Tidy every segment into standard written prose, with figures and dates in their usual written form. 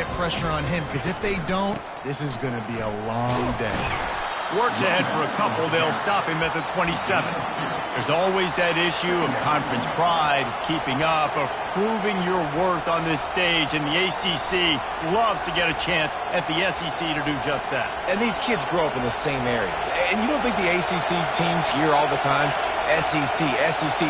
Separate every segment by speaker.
Speaker 1: get pressure on him, because if they don't, this is going to be a long day.
Speaker 2: Works ahead for a couple. They'll stop him at the 27. There's always that issue of conference pride, of keeping up, of proving your worth on this stage, and the ACC loves to get a chance at the SEC to do just that.
Speaker 3: And these kids grow up in the same area. And you don't think the ACC teams hear all the time, SEC,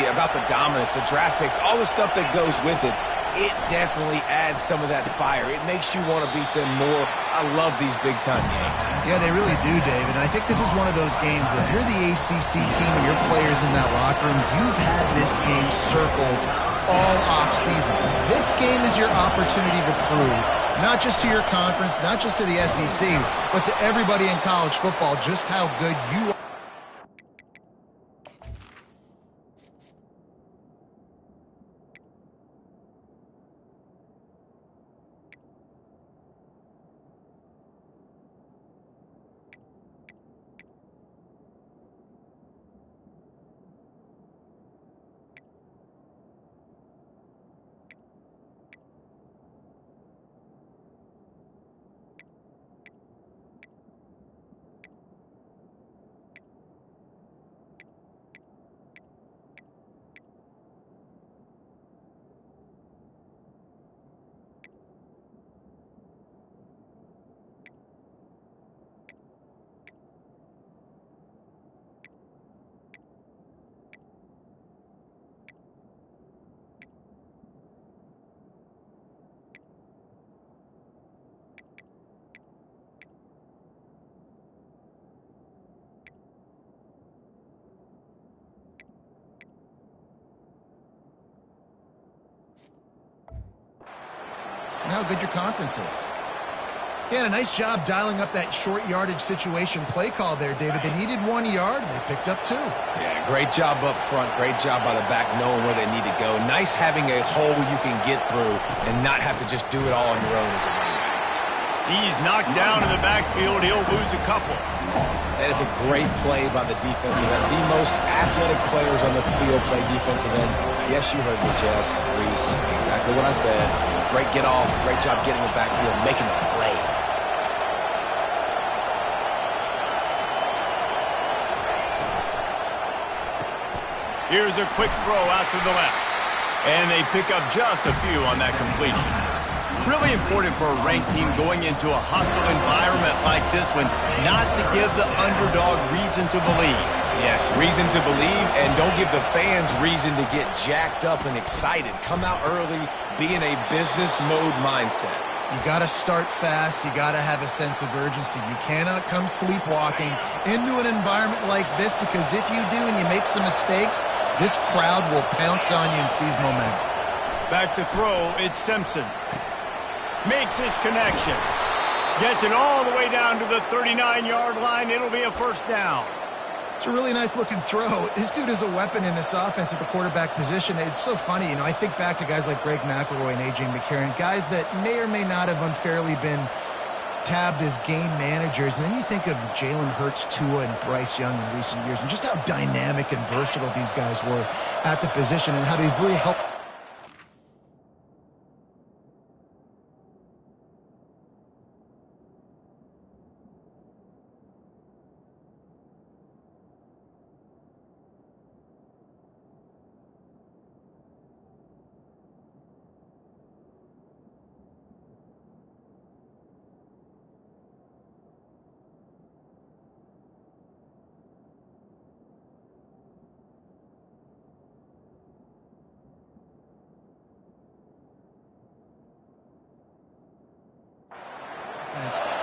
Speaker 3: about the dominance, the draft picks, all the stuff that goes with it. It definitely adds some of that fire. It makes you want to beat them more. I love these big-time games.
Speaker 1: Yeah, they really do, David. And I think this is one of those games where if you're the ACC team and your players in that locker room, you've had this game circled all off-season. This game is your opportunity to prove, not just to your conference, not just to the SEC, but to everybody in college football, just how good you are. How good your conference is. Yeah, a nice job dialing up that short yardage situation play call there, David. They needed 1 yard, and they picked up 2.
Speaker 3: Yeah, great job up front. Great job by the back knowing where they need to go. Nice having a hole you can get through and not have to just do it all on your own as a running back.
Speaker 2: He's knocked down in the backfield. He'll lose a couple.
Speaker 3: That is a great play by the defensive end. The most athletic players on the field play defensive end. Yes, you heard me, Jess, Reese. Exactly what I said. Great get off. Great job getting the backfield, making the play.
Speaker 2: Here's a quick throw out to the left. And they pick up just a few on that completion. Really important for a ranked team going into a hostile environment like this one, not to give the underdog reason to believe.
Speaker 3: Yes, reason to believe, and don't give the fans reason to get jacked up and excited. Come out early, be in a business mode mindset.
Speaker 1: You got to start fast. You got to have a sense of urgency. You cannot come sleepwalking into an environment like this, because if you do and you make some mistakes, this crowd will pounce on you and seize momentum.
Speaker 2: Back to throw, it's Simpson. Makes his connection. Gets it all the way down to the 39-yard line. It'll be a first down.
Speaker 1: It's a really nice-looking throw. This dude is a weapon in this offense at the quarterback position. It's so funny. You know, I think back to guys like Greg McElroy and A.J. McCarron, guys that may or may not have unfairly been tabbed as game managers. And then you think of Jalen Hurts, Tua, and Bryce Young in recent years, and just how dynamic and versatile these guys were at the position and how they've really helped.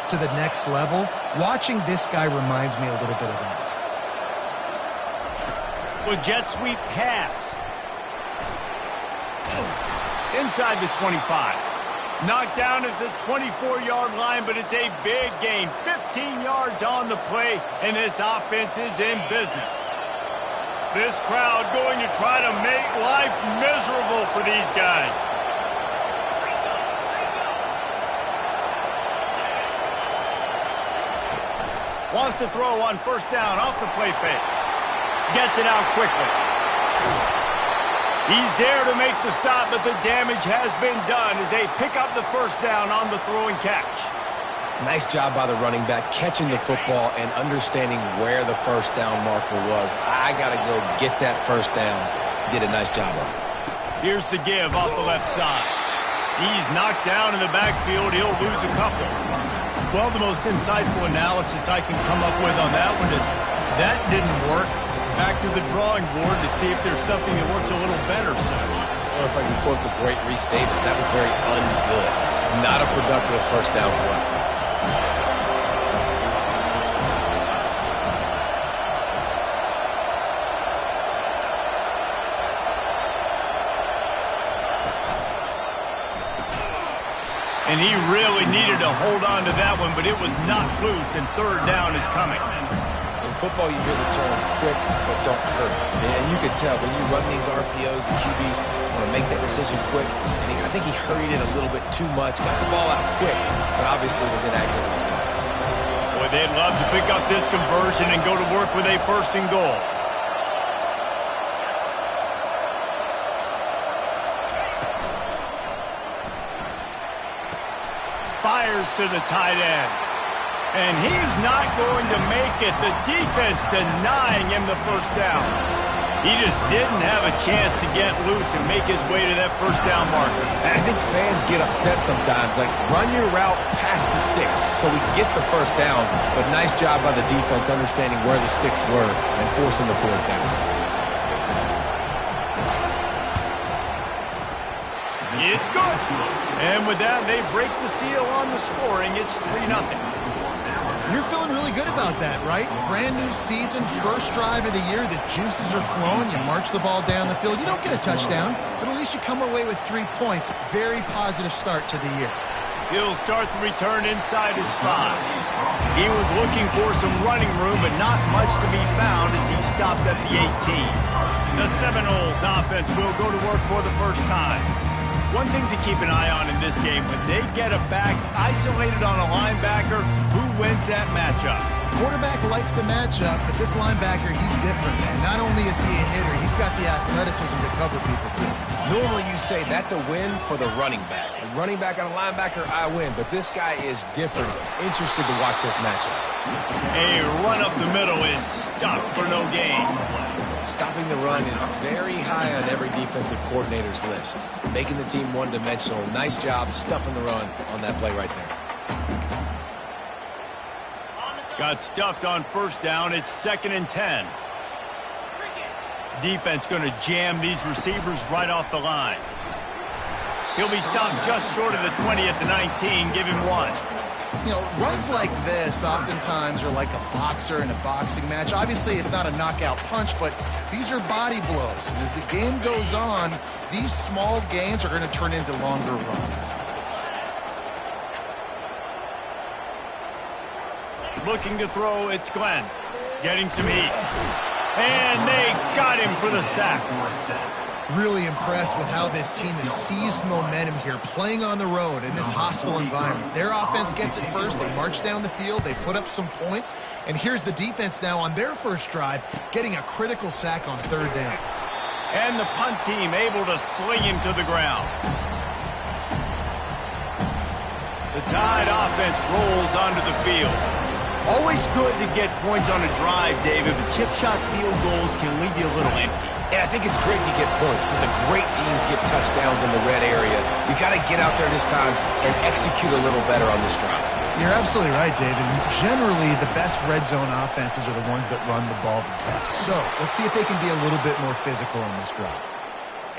Speaker 1: To the next level. Watching this guy reminds me a little bit of that.
Speaker 2: With jet sweep pass. Inside the 25. Knocked down at the 24-yard line, but it's a big gain. 15 yards on the play, and this offense is in business. This crowd going to try to make life miserable for these guys. Wants to throw on first down off the play fake. Gets it out quickly. He's there to make the stop, but the damage has been done as they pick up the first down on the throw and catch.
Speaker 3: Nice job by the running back, catching the football and understanding where the first down marker was. I got to go get that first down. Did a nice job of it.
Speaker 2: Here's the give off the left side. He's knocked down in the backfield. He'll lose a couple. Well, the most insightful analysis I can come up with on that one is that didn't work. Back to the drawing board to see if there's something that works a little better, sir.
Speaker 3: Or if I can quote the great Reese Davis, that was very ungood. Not a productive first down play.
Speaker 2: And he really needed to hold on to that one, but it was not loose, and third down is coming.
Speaker 3: In football, you hear the term quick, but don't hurt. And you can tell when you run these RPOs, the QBs want to make that decision quick. And I think he hurried it a little bit too much, got the ball out quick, but obviously was inaccurate with his pass.
Speaker 2: Boy, they'd love to pick up this conversion and go to work with a first and goal. Fires to the tight end. And he's not going to make it. The defense denying him the first down. He just didn't have a chance to get loose and make his way to that first down marker.
Speaker 3: I think fans get upset sometimes. Like, run your route past the sticks so we get the first down. But nice job by the defense understanding where the sticks were and forcing the fourth down.
Speaker 2: It's good. And with that, they break the seal on the scoring. It's 3-0.
Speaker 1: You're feeling really good about that, right? Brand new season, first drive of the year. The juices are flowing. You march the ball down the field. You don't get a touchdown, but at least you come away with 3 points. Very positive start to the year.
Speaker 2: He'll start the return inside his 5. He was looking for some running room, but not much to be found as he stopped at the 18. The Seminoles offense will go to work for the first time. One thing to keep an eye on in this game, when they get a back isolated on a linebacker, who wins that matchup?
Speaker 1: Quarterback likes the matchup, but this linebacker, he's different, man. Not only is he a hitter, he's got the athleticism to cover people, too.
Speaker 3: Normally you say that's a win for the running back. A running back on a linebacker, I win. But this guy is different. Interested to watch this matchup.
Speaker 2: A run up the middle is stopped for no gain.
Speaker 3: Stopping the run is very high on every defensive coordinator's list. Making the team one-dimensional. Nice job stuffing the run on that play right there.
Speaker 2: Got stuffed on first down. It's 2nd and 10. Defense going to jam these receivers right off the line. He'll be stopped just short of the 20 at the 19. Give him 1.
Speaker 1: You know, runs like this oftentimes are like a boxer in a boxing match. Obviously, it's not a knockout punch, but these are body blows. And as the game goes on, these small gains are going to turn into longer runs.
Speaker 2: Looking to throw, it's Glenn. Getting some heat. And they got him for the sack.
Speaker 1: Really impressed with how this team has seized momentum here, playing on the road in this hostile environment. Their offense gets it first. They march down the field. They put up some points. And here's the defense now on their first drive, getting a critical sack on 3rd down.
Speaker 2: And the punt team able to sling him to the ground. The Tide offense rolls onto the field. Always good to get points on a drive, David, but chip shot field goals can leave you a little empty.
Speaker 3: And I think it's great to get points, but the great teams get touchdowns in the red area. You got to get out there this time and execute a little better on this drive.
Speaker 1: You're absolutely right, David. Generally, the best red zone offenses are the ones that run the ball the best. So let's see if they can be a little bit more physical on this drive.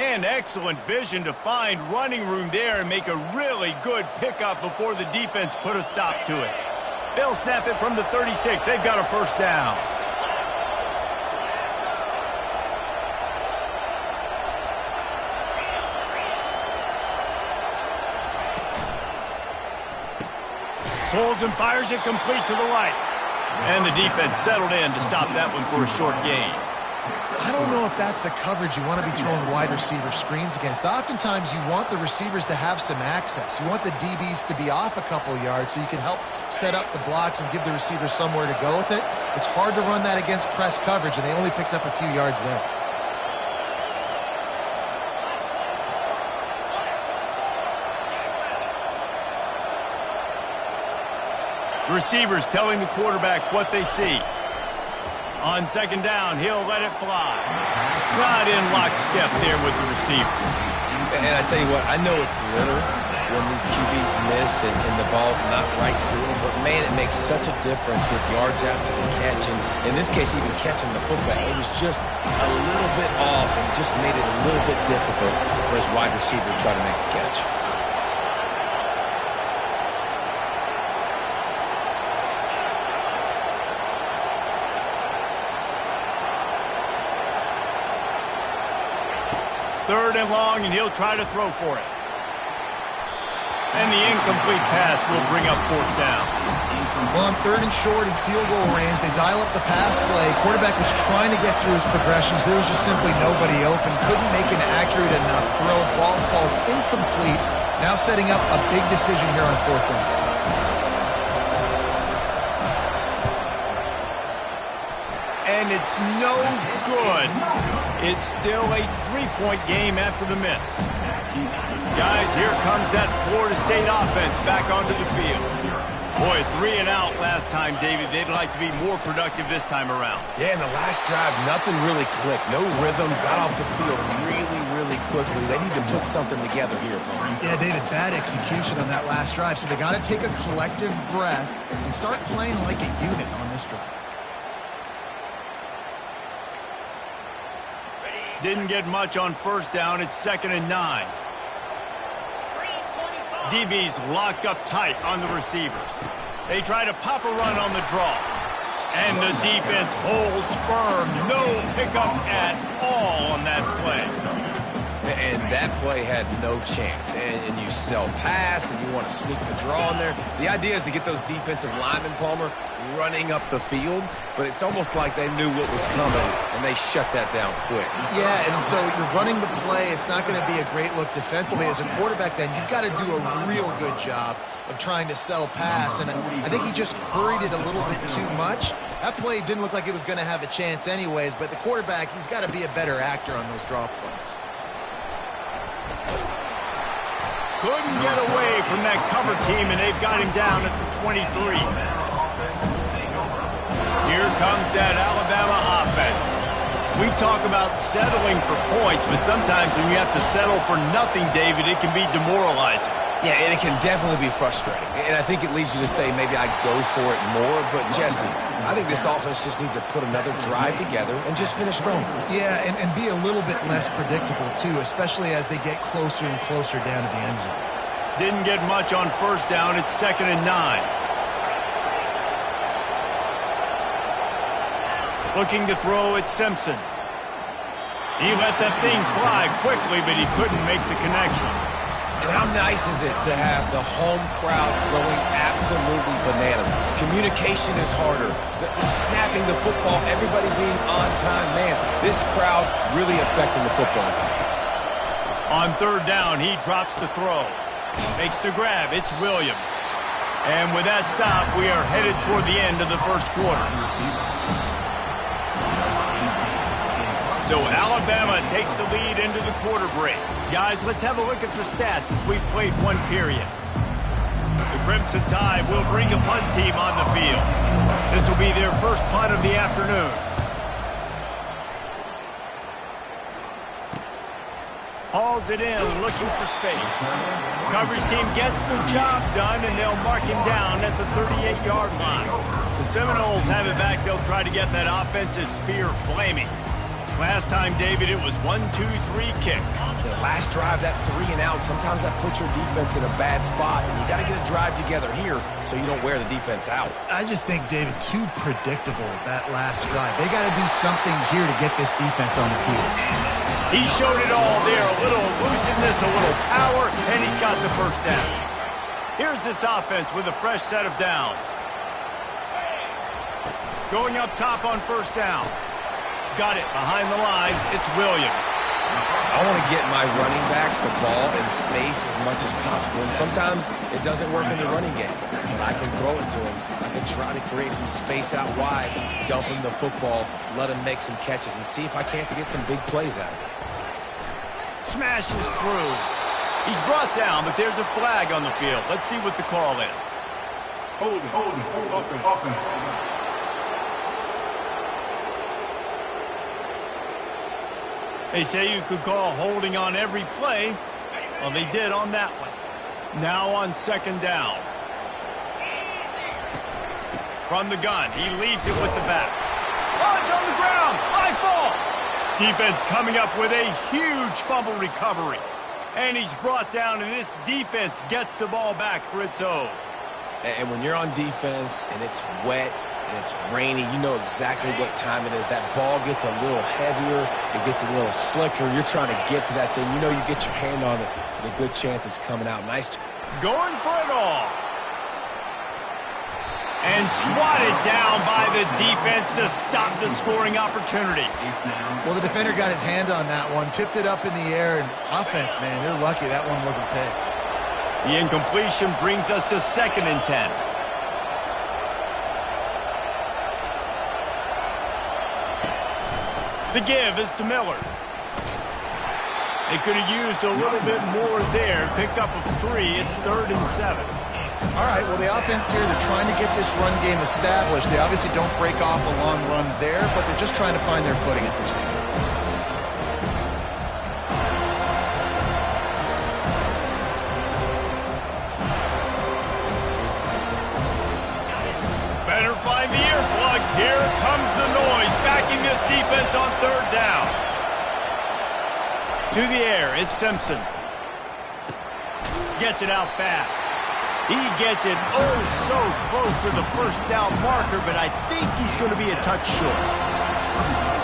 Speaker 2: And excellent vision to find running room there and make a really good pickup before the defense put a stop to it. They'll snap it from the 36. They've got a first down. Pulls and fires it complete to the right. And the defense settled in to stop that one for a short gain.
Speaker 1: I don't know if that's the coverage you want to be throwing wide receiver screens against. Oftentimes, you want the receivers to have some access. You want the DBs to be off a couple yards so you can help set up the blocks and give the receivers somewhere to go with it. It's hard to run that against press coverage, and they only picked up a few yards there.
Speaker 2: Receivers telling the quarterback what they see. On second down, he'll let it fly. Not in lockstep there with the receiver.
Speaker 3: And I tell you what, I know it's little when these QBs miss and the ball's not right to them, but man, it makes such a difference with yards after the catch, and in this case, even catching the football. It was just a little bit off and just made it a little bit difficult for his wide receiver to try to make the catch.
Speaker 2: Third and long, and he'll try to throw for it. And the incomplete pass will bring up fourth down.
Speaker 1: Well, on third and short in field goal range, they dial up the pass play. Quarterback was trying to get through his progressions. There was just simply nobody open. Couldn't make an accurate enough throw. Ball falls incomplete. Now setting up a big decision here on fourth down.
Speaker 2: And it's no good. It's still a three-point game after the miss. Guys, here comes that Florida State offense back onto the field. Boy, 3 and out last time, David. They'd like to be more productive this time around.
Speaker 3: Yeah, in the last drive, nothing really clicked. No rhythm, got off the field really, really quickly. They need to put something together here, Tony.
Speaker 1: Yeah, David, bad execution on that last drive. So they got to take a collective breath and start playing like a unit on this drive.
Speaker 2: Didn't get much on first down. It's 2nd and 9. DB's locked up tight on the receivers. They try to pop a run on the draw. And the defense holds firm. No pickup at all on that play.
Speaker 3: And that play had no chance. And you sell pass, and you want to sneak the draw in there. The idea is to get those defensive linemen, Palmer, running up the field. But it's almost like they knew what was coming, and they shut that down quick.
Speaker 1: Yeah, and so you're running the play. It's not going to be a great look defensively. As a quarterback, then, you've got to do a real good job of trying to sell pass. And I think he just hurried it a little bit too much. That play didn't look like it was going to have a chance anyways. But the quarterback, he's got to be a better actor on those draw plays.
Speaker 2: Couldn't get away from that cover team, and they've got him down at the 23. Here comes that Alabama offense. We talk about settling for points, but sometimes when you have to settle for nothing, David, it can be demoralizing.
Speaker 3: Yeah, and it can definitely be frustrating. And I think it leads you to say maybe I'd go for it more. But, Jesse, I think this offense just needs to put another drive together and just finish strong.
Speaker 1: Yeah, and be a little bit less predictable, too, especially as they get closer and closer down to the end zone.
Speaker 2: Didn't get much on first down. It's 2nd and 9. Looking to throw at Simpson. He let that thing fly quickly, but he couldn't make the connection.
Speaker 3: And how nice is it to have the home crowd going absolutely bananas? Communication is harder. The snapping the football, everybody being on time. Man, this crowd really affecting the football game.
Speaker 2: On third down, he drops to throw. Makes the grab. It's Williams. And with that stop, we are headed toward the end of the first quarter. So Alabama takes the lead into the quarter break. Guys, let's have a look at the stats as we've played one period. The Crimson Tide will bring the punt team on the field. This will be their first punt of the afternoon. Hauls it in, looking for space. Coverage team gets the job done, and they'll mark him down at the 38-yard line. The Seminoles have it back. They'll try to get that offensive spear flaming. Last time, David, it was 1-2-3 kick.
Speaker 3: The last drive, that 3 and out, sometimes that puts your defense in a bad spot. And you got to get a drive together here so you don't wear the defense out.
Speaker 1: I just think, David, too predictable that last drive. They got to do something here to get this defense on their heels.
Speaker 2: He showed it all there. A little elusiveness, a little power, and he's got the first down. Here's this offense with a fresh set of downs. Going up top on first down. Got it behind the line. It's Williams.
Speaker 3: I want to get my running backs the ball in space as much as possible. And sometimes it doesn't work in the running game. But I can throw it to him. I can try to create some space out wide, dump him the football, let him make some catches, and see if I can't get some big plays out of it.
Speaker 2: Smashes through. He's brought down, but there's a flag on the field. Let's see what the call is.
Speaker 4: Offense.
Speaker 2: They say you could call holding on every play. Well, they did on that one. Now on second down. From the gun, he leaves it with the back. Oh, it's on the ground. High ball. Defense coming up with a huge fumble recovery. And he's brought down, and this defense gets the ball back for its own.
Speaker 3: And when you're on defense and it's wet and it's rainy, you know exactly what time it is. That ball gets a little heavier. It gets a little slicker. You're trying to get to that thing. You know you get your hand on it. There's a good chance it's coming out. Nice.
Speaker 2: Going for it all. And swatted down by the defense to stop the scoring opportunity.
Speaker 1: Well, the defender got his hand on that one, tipped it up in the air, and offense, man, they're lucky that one wasn't picked.
Speaker 2: The incompletion brings us to 2nd and 10. The give is to Miller. They could have used a little bit more there. Picked up a 3. It's 3rd and 7.
Speaker 1: All right, well, the offense here, they're trying to get this run game established. They obviously don't break off a long run there, but they're just trying to find their footing at this point.
Speaker 2: Better find the earplugs. Here comes the noise, backing this defense on 3rd down. To the air, it's Simpson. Gets it out fast. He gets it oh so close to the 1st down marker, but I think he's going to be a touch short.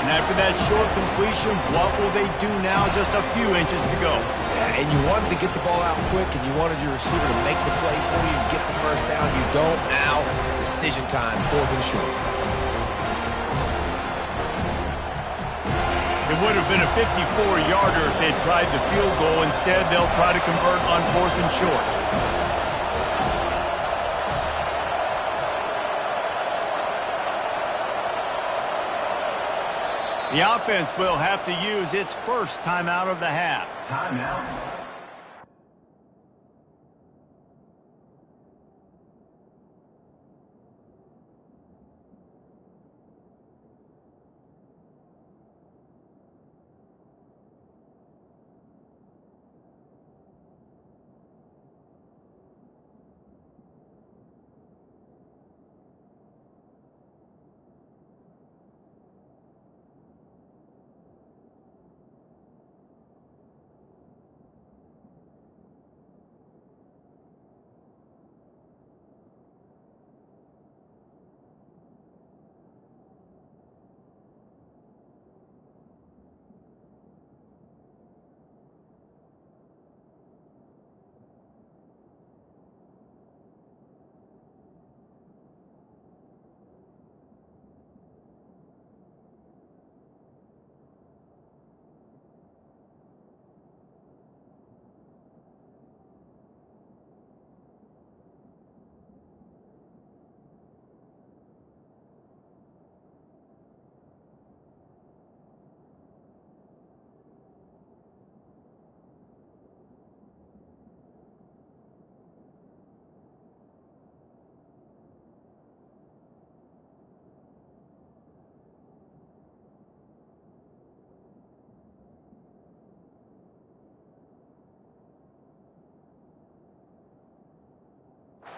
Speaker 2: And after that short completion, what will they do now? Just a few inches to go.
Speaker 3: Yeah, and you wanted to get the ball out quick, and you wanted your receiver to make the play for you and get the 1st down. You don't now. Decision time, 4th and short.
Speaker 2: It would have been a 54-yarder if they'd tried the field goal. Instead, they'll try to convert on 4th and short. The offense will have to use its first timeout of the half.
Speaker 4: Timeout.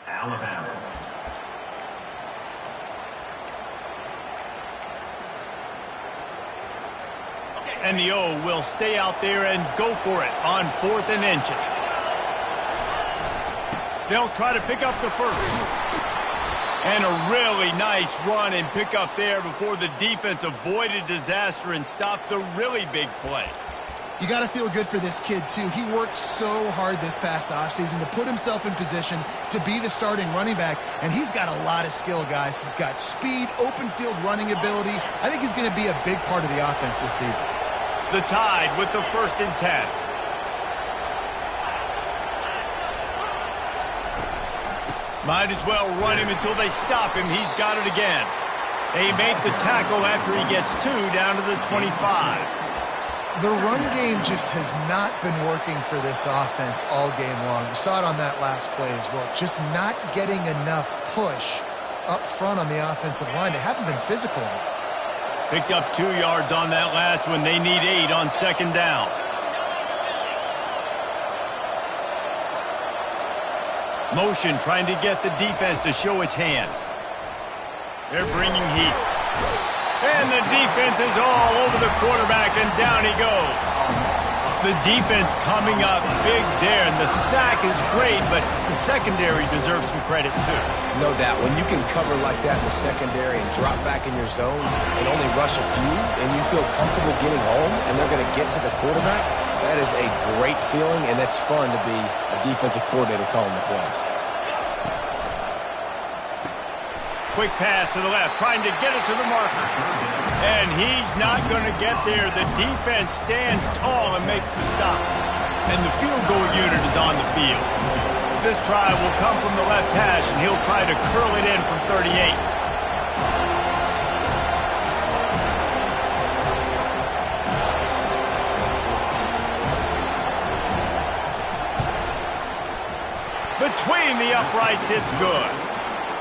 Speaker 4: Alabama.
Speaker 2: And the O will stay out there and go for it on 4th and inches. They'll try to pick up the 1st. And a really nice run and pick up there before the defense avoided disaster and stopped the really big play.
Speaker 1: You got to feel good for this kid, too. He worked so hard this past offseason to put himself in position to be the starting running back, and he's got a lot of skill, guys. He's got speed, open field running ability. I think he's going to be a big part of the offense this season.
Speaker 2: The Tide with the 1st and 10. Might as well run him until they stop him. He's got it again. They make the tackle after he gets 2 down to the 25.
Speaker 1: The run game just has not been working for this offense all game long. We saw it on that last play as well. Just not getting enough push up front on the offensive line. They haven't been physical enough.
Speaker 2: Picked up 2 yards on that last one. They need 8 on second down. Motion trying to get the defense to show its hand. They're bringing heat. And the defense is all over the quarterback, and down he goes. The defense coming up big there, and the sack is great, but the secondary deserves some credit too.
Speaker 3: No doubt. When you can cover like that in the secondary and drop back in your zone and only rush a few, and you feel comfortable getting home, and they're going to get to the quarterback, that is a great feeling, and it's fun to be a defensive coordinator calling the plays.
Speaker 2: Quick pass to the left, trying to get it to the marker. And he's not going to get there. The defense stands tall and makes the stop. And the field goal unit is on the field. This try will come from the left hash, and he'll try to curl it in from 38. Between the uprights, it's good.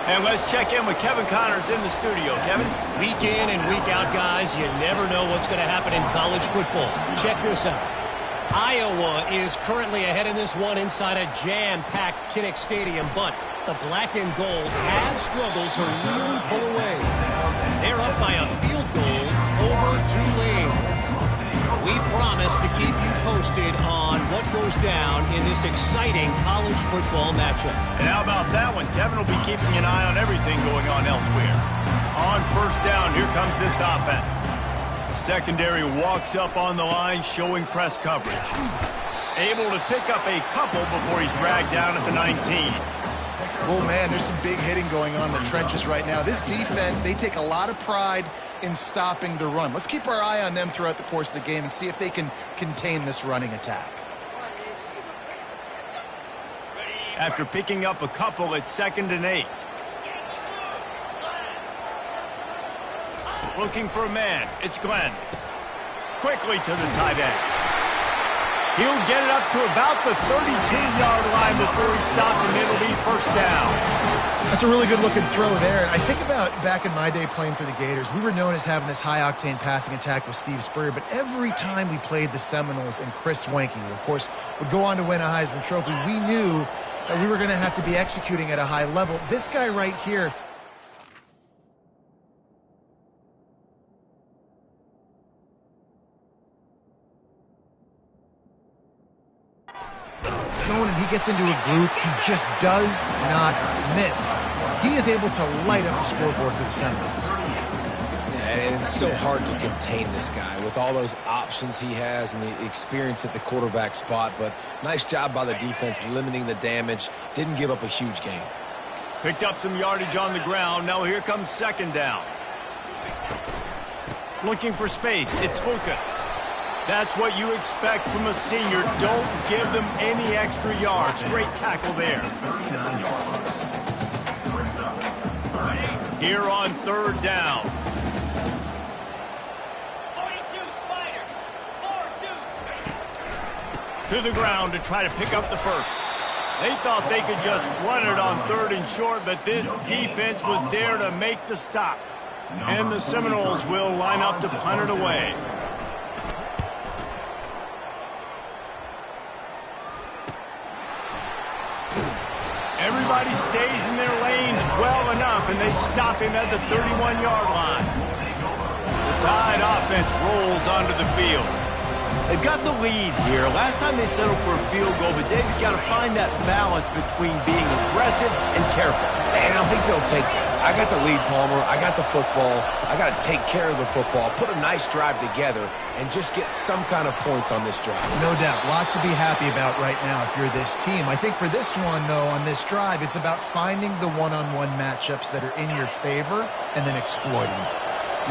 Speaker 2: And let's check in with Kevin Connors in the studio. Kevin?
Speaker 4: Week in and week out, guys, you never know what's going to happen in college football. Check this out. Iowa is currently ahead in this one inside a jam-packed Kinnick Stadium, but the black and gold have struggled to really pull away. They're up by a field goal over Tulane. We promise to keep you posted on what goes down in this exciting college football matchup.
Speaker 2: And how about that one? Kevin will be keeping an eye on everything going on elsewhere. On first down, here comes this offense. Secondary walks up on the line, showing press coverage. Able to pick up a couple before he's dragged down at the 19.
Speaker 1: Oh, man, there's some big hitting going on in the trenches right now. This defense, they take a lot of pride in stopping the run. Let's keep our eye on them throughout the course of the game and see if they can contain this running attack.
Speaker 2: After picking up a couple, it's 2nd and 8. Looking for a man. It's Glenn. Quickly to the tight end. He'll get it up to about the 32-yard line before he stopped, and it'll be first down.
Speaker 1: That's a really good-looking throw there. I think about back in my day playing for the Gators, we were known as having this high-octane passing attack with Steve Spurrier, but every time we played the Seminoles and Chris Swanky, who, of course, would go on to win a Heisman Trophy, we knew that we were going to have to be executing at a high level. This guy right here, and he gets into a groove, he just does not miss. He is able to light up the scoreboard for the Seminoles.
Speaker 3: And it's so hard to contain this guy with all those options he has and the experience at the quarterback spot. But nice job by the defense limiting the damage. Didn't give up a huge gain.
Speaker 2: Picked up some yardage on the ground. Now here comes 2nd down. Looking for space. It's Lucas. That's what you expect from a senior. Don't give them any extra yards. Great tackle there. Here on 3rd down.
Speaker 4: 42 Spider. 4-2.
Speaker 2: To the ground to try to pick up the first. They thought they could just run it on 3rd and short, but this defense was there to make the stop. And the Seminoles will line up to punt it away. Everybody stays in their lanes well enough, and they stop him at the 31-yard line. The Tide offense rolls onto the field. They've got the lead here. Last time they settled for a field goal, but they've got to find that balance between being aggressive and careful.
Speaker 3: And I think they'll take it. I got the lead, Palmer. I got the football. I got to take care of the football, put a nice drive together, and just get some kind of points on this drive.
Speaker 1: No doubt. Lots to be happy about right now if you're this team. I think for this one, though, on this drive, it's about finding the one-on-one matchups that are in your favor and then exploiting them.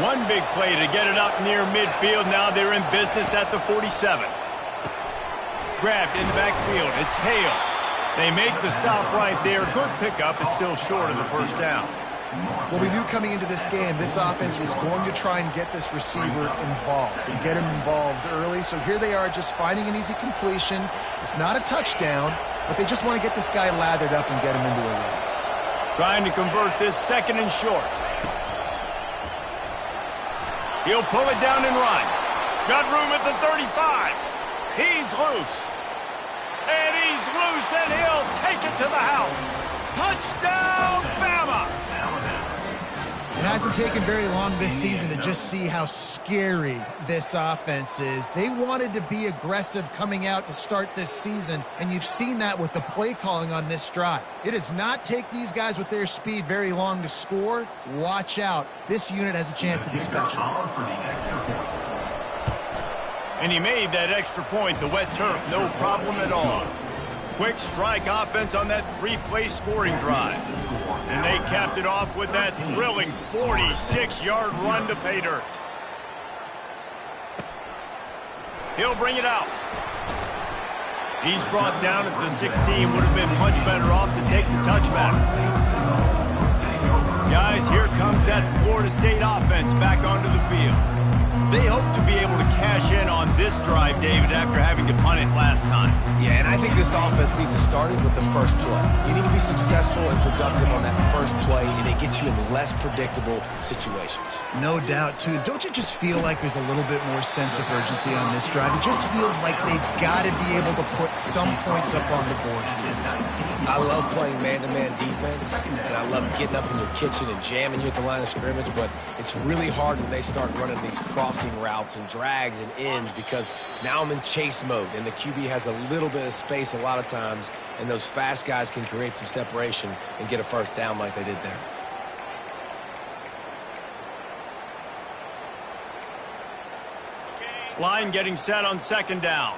Speaker 2: One big play to get it up near midfield. Now they're in business at the 47. Grabbed in the backfield. It's Hale. They make the stop right there. Good pickup. It's still short of the first down.
Speaker 1: Well, we knew coming into this game, this offense was going to try and get this receiver involved and get him involved early. So here they are just finding an easy completion. It's not a touchdown, but they just want to get this guy lathered up and get him into a rhythm.
Speaker 2: Trying to convert this 2nd and short. He'll pull it down and run. Got room at the 35. He's loose. And he's loose, and he'll take it to the house. Touchdown, Bama!
Speaker 1: It hasn't taken very long this season to just see how scary this offense is. They wanted to be aggressive coming out to start this season, and you've seen that with the play calling on this drive. It does not take these guys with their speed very long to score. Watch out. This unit has a chance to be special.
Speaker 2: And he made that extra point, the wet turf, no problem at all. Quick strike offense on that 3-play scoring drive. And they capped it off with that thrilling 46-yard run to pay dirt. He'll bring it out. He's brought down at the 16. Would have been much better off to take the touchback. Guys, here comes that Florida State offense back onto the field. They hope to be able to cash in on this drive, David, after having to punt it last time.
Speaker 3: Yeah, and I think this offense needs to start it with the first play. You need to be successful and productive on that first play, and it gets you in less predictable situations.
Speaker 1: No doubt, too. Don't you just feel like there's a little bit more sense of urgency on this drive? It just feels like they've got to be able to put some points up on the board.
Speaker 3: I love playing man-to-man defense, and I love getting up in your kitchen and jamming you at the line of scrimmage, but it's really hard when they start running these crossing routes and drags and ends because now I'm in chase mode, and the QB has a little bit of space a lot of times, and those fast guys can create some separation and get a first down like they did there.
Speaker 2: Line getting set on 2nd down.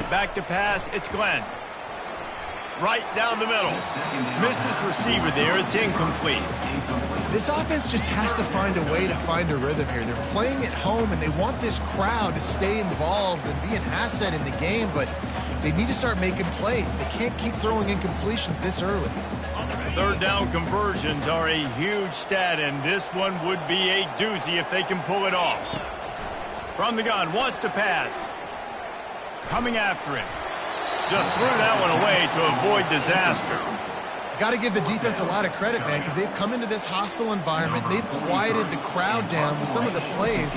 Speaker 2: Back to pass, it's Glenn. Right down the middle. Missed his receiver there, it's incomplete.
Speaker 1: This offense just has to find a way to find a rhythm here. They're playing at home, and they want this crowd to stay involved and be an asset in the game, but they need to start making plays. They can't keep throwing incompletions this early.
Speaker 2: 3rd down conversions are a huge stat, and this one would be a doozy if they can pull it off. From the gun, wants to pass. Coming after it. Just threw that one away to avoid disaster.
Speaker 1: Got to give the defense a lot of credit, man, because they've come into this hostile environment. They've quieted the crowd down with some of the plays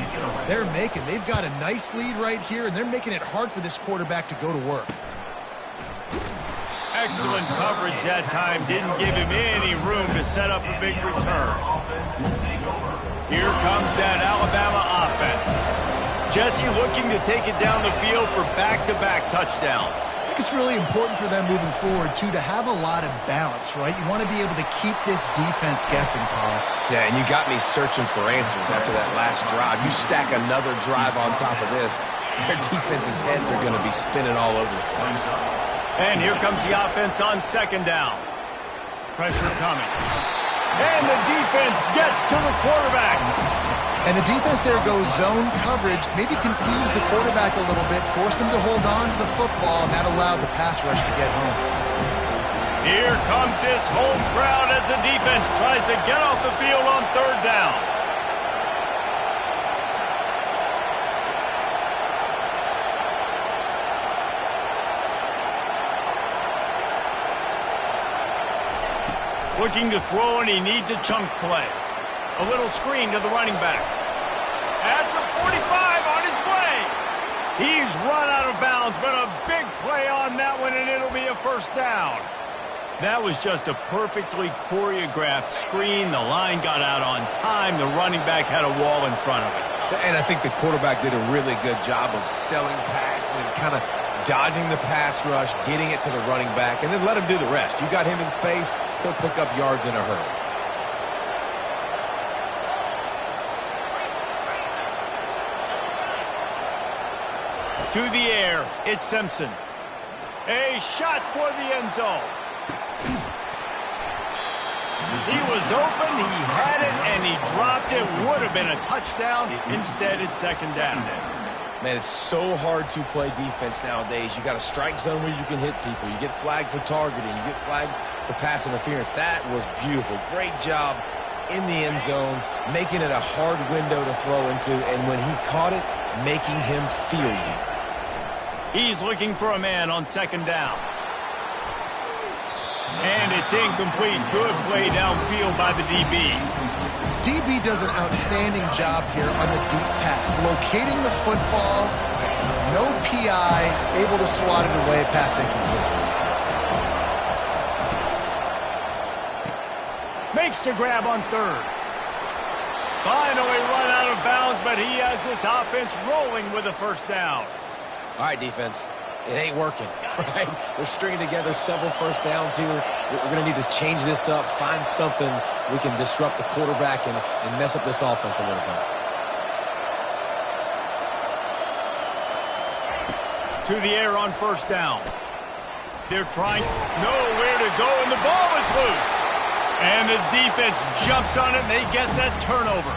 Speaker 1: they're making. They've got a nice lead right here, and they're making it hard for this quarterback to go to work.
Speaker 2: Excellent coverage that time. Didn't give him any room to set up a big return. Here comes that Alabama offense. Jesse looking to take it down the field for back-to-back touchdowns.
Speaker 1: I think it's really important for them moving forward, too, to have a lot of balance, right? You want to be able to keep this defense guessing, Paul.
Speaker 3: Yeah, and you got me searching for answers after that last drive. You stack another drive on top of this, their defense's heads are going to be spinning all over the place.
Speaker 2: And here comes the offense on 2nd down. Pressure coming. And the defense gets to the quarterback.
Speaker 1: And the defense there goes zone coverage, maybe confused the quarterback a little bit, forced him to hold on to the football, and that allowed the pass rush to get home.
Speaker 2: Here comes this home crowd as the defense tries to get off the field on 3rd down. Looking to throw, and he needs a chunk play. A little screen to the running back. At the 45 on his way. He's run out of bounds, but a big play on that one, and it'll be a first down. That was just a perfectly choreographed screen. The line got out on time. The running back had a wall in front of it.
Speaker 3: And I think the quarterback did a really good job of selling pass and then kind of dodging the pass rush, getting it to the running back, and then let him do the rest. You got him in space, he'll pick up yards in a hurry.
Speaker 2: To the air, it's Simpson. A shot toward the end zone. He was open, he had it, and he dropped it. Would have been a touchdown. Instead, it's 2nd down.
Speaker 3: Man, it's so hard to play defense nowadays. You got a strike zone where you can hit people. You get flagged for targeting. You get flagged for pass interference. That was beautiful. Great job in the end zone, making it a hard window to throw into, and when he caught it, making him feel you.
Speaker 2: He's looking for a man on second down. And it's incomplete. Good play downfield by the DB.
Speaker 1: DB does an outstanding job here on the deep pass, locating the football, no PI, able to swat it away, pass incomplete.
Speaker 2: Makes the grab on third. Finally run out of bounds, but he has this offense rolling with a first down.
Speaker 3: All right, defense. It ain't working, right? We're stringing together several first downs here. We're going to need to change this up, find something we can disrupt the quarterback and mess up this offense a little bit.
Speaker 2: To the air on first down. They're trying nowhere to go, and the ball is loose. And the defense jumps on it, and they get that turnover.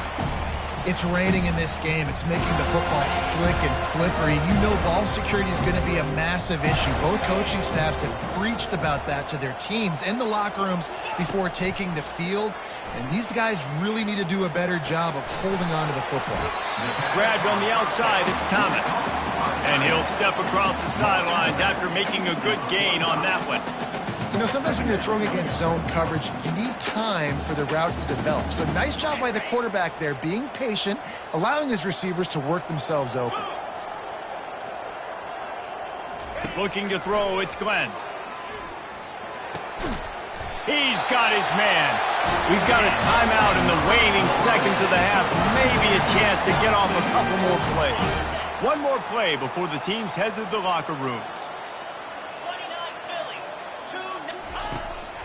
Speaker 1: It's raining in this game. It's making the football slick and slippery. You know ball security is going to be a massive issue. Both coaching staffs have preached about that to their teams in the locker rooms before taking the field. And these guys really need to do a better job of holding on to the football.
Speaker 2: Grabbed on the outside, it's Thomas. And he'll step across the sidelines after making a good gain on that one.
Speaker 1: You know, sometimes when you're throwing against zone coverage, you need time for the routes to develop. So nice job by the quarterback there, being patient, allowing his receivers to work themselves open.
Speaker 2: Looking to throw, it's Glenn. He's got his man. We've got a timeout in the waning seconds of the half. Maybe a chance to get off a couple more plays. One more play before the teams head to the locker rooms.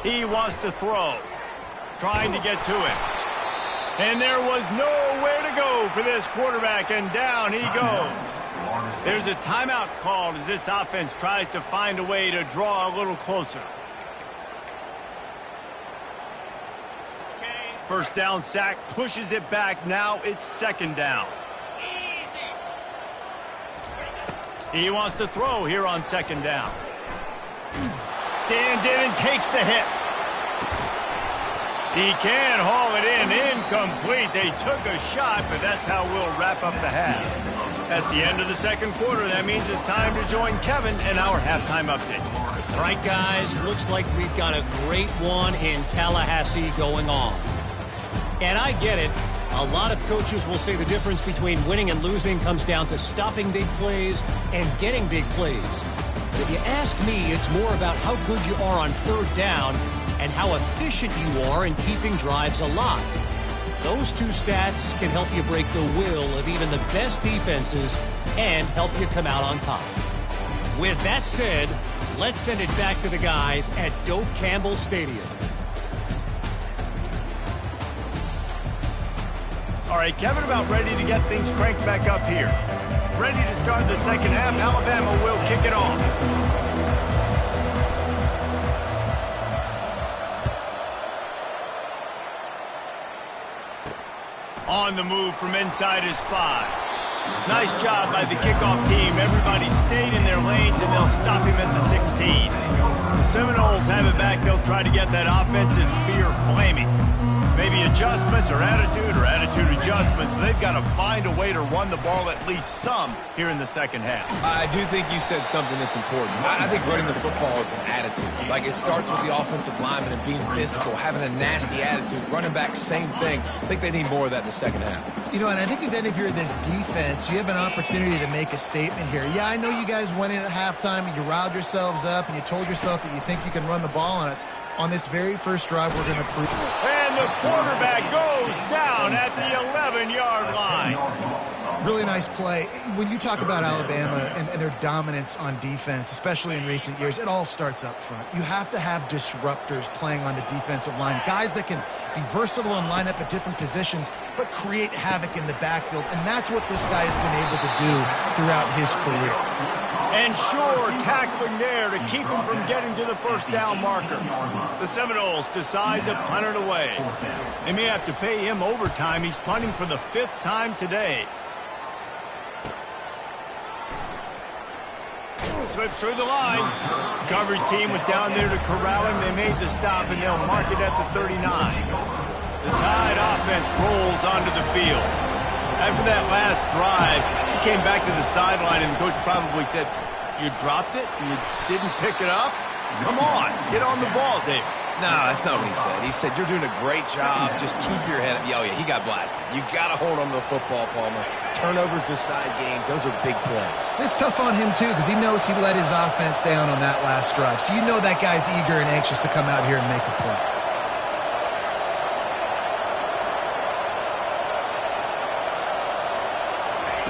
Speaker 2: He wants to throw, trying to get to it. And there was nowhere to go for this quarterback, and down he goes. There's a timeout called as this offense tries to find a way to draw a little closer. First down sack, pushes it back. Now it's second down. He wants to throw here on second down. Stands in and takes the hit. He can haul it in. Incomplete. They took a shot, but that's how we'll wrap up the half. That's the end of the second quarter. That means it's time to join Kevin in our halftime update.
Speaker 4: All right, guys, looks like we've got a great one in Tallahassee going on. And I get it. A lot of coaches will say the difference between winning and losing comes down to stopping big plays and getting big plays. But if you ask me, it's more about how good you are on third down and how efficient you are in keeping drives alive. Those two stats can help you break the will of even the best defenses and help you come out on top. With that said, let's send it back to the guys at Doak Campbell Stadium.
Speaker 2: All right, Kevin, about ready to get things cranked back up here. Ready to start the second half. Alabama will kick it off. On the move from inside his 5. Nice job by the kickoff team. Everybody stayed in their lanes, and they'll stop him at the 16. The Seminoles have it back. They'll try to get that offensive spear flaming. Maybe adjustments or attitude adjustments, but they've got to find a way to run the ball at least some here in the second half.
Speaker 3: I do think you said something that's important. I think running the football is an attitude. Like, it starts with the offensive lineman and being physical, having a nasty attitude. Running back, same thing. I think they need more of that in the second half.
Speaker 1: You know, and I think then if you're this defense, you have an opportunity to make a statement here. Yeah, I know you guys went in at halftime and you riled yourselves up and you told yourself that you think you can run the ball on us. On this very first drive, we're going to prove it.
Speaker 2: And the quarterback goes down at the 11-yard line.
Speaker 1: Really nice play. When you talk about Alabama and their dominance on defense, especially in recent years, it all starts up front. You have to have disruptors playing on the defensive line, guys that can be versatile and line up at different positions, but create havoc in the backfield, and that's what this guy has been able to do throughout his career.
Speaker 2: And sure, tackling there to keep him from getting to the first down marker. The Seminoles decide to punt it away. They may have to pay him overtime. He's punting for the 5th time today. Slips through the line. Coverage team was down there to corral him. They made the stop, and they'll mark it at the 39. The Tide offense rolls onto the field. After that last drive, he came back to the sideline, and the coach probably said, "You dropped it? You didn't pick it up? Come on, get on the ball, David."
Speaker 3: No, that's not what he said. He said, "You're doing a great job. Just keep your head up." Oh, yeah, he got blasted. You got to hold on to the football, Palmer. Turnovers decide games. Those are big plays.
Speaker 1: It's tough on him, too, because he knows he let his offense down on that last drive. So you know that guy's eager and anxious to come out here and make a play.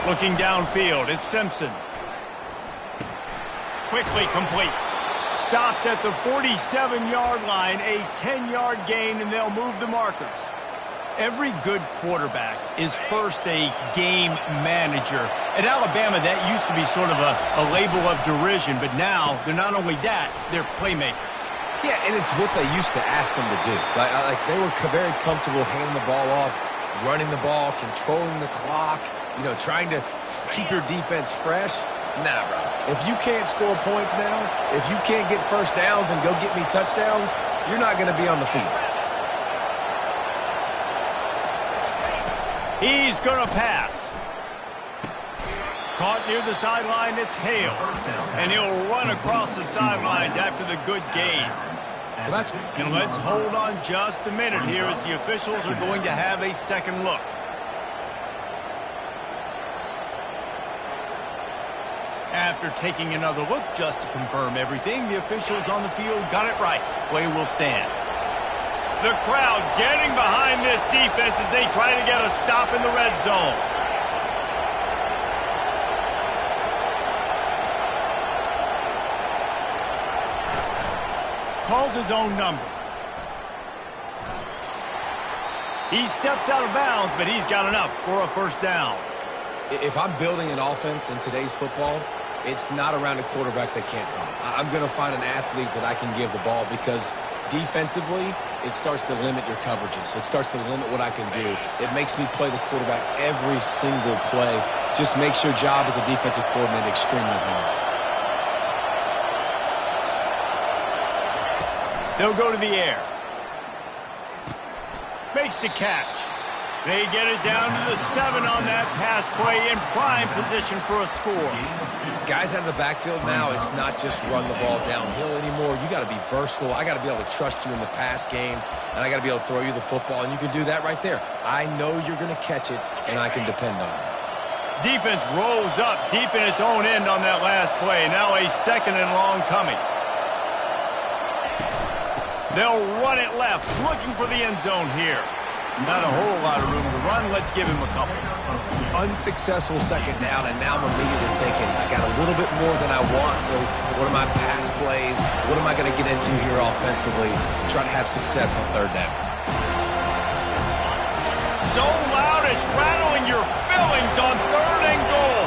Speaker 2: Looking downfield, it's Simpson. Quickly complete. Stopped at the 47-yard line, a 10-yard gain, and they'll move the markers. Every good quarterback is first a game manager. At Alabama, that used to be sort of a label of derision, but now they're not only that, they're playmakers.
Speaker 3: Yeah, and it's what they used to ask them to do. Like they were very comfortable handing the ball off, running the ball, controlling the clock, trying to keep your defense fresh. Nah, bro. If you can't score points now, if you can't get first downs and go get me touchdowns, you're not going to be on the field.
Speaker 2: He's going to pass. Caught near the sideline, it's Hale. And he'll run across the sidelines after the good gain.
Speaker 1: Well,
Speaker 2: and let's hold on just a minute here as the officials are going to have a second look. After taking another look just to confirm everything, the officials on the field got it right. Play will stand. The crowd getting behind this defense as they try to get a stop in the red zone. Calls his own number. He steps out of bounds, but he's got enough for a first down.
Speaker 3: If I'm building an offense in today's football, it's not around a quarterback that can't run. I'm going to find an athlete that I can give the ball because defensively, it starts to limit your coverages. It starts to limit what I can do. It makes me play the quarterback every single play. Just makes your job as a defensive coordinator extremely hard.
Speaker 2: They'll go to the air. Makes the catch. They get it down to the 7 on that pass play in prime position for a score.
Speaker 3: Guys out of the backfield now, it's not just run the ball downhill anymore. You got to be versatile. I got to be able to trust you in the pass game, and I got to be able to throw you the football, and you can do that right there. I know you're going to catch it, and I can depend on it.
Speaker 2: Defense rolls up deep in its own end on that last play. Now a second and long coming. They'll run it left, looking for the end zone here. Not a whole lot of room to run. Let's give him a couple.
Speaker 3: Unsuccessful second down, and now I'm immediately thinking, I got a little bit more than I want, so what are my pass plays? What am I going to get into here offensively to try to have success on third down?
Speaker 2: So loud it's rattling your fillings on third and goal.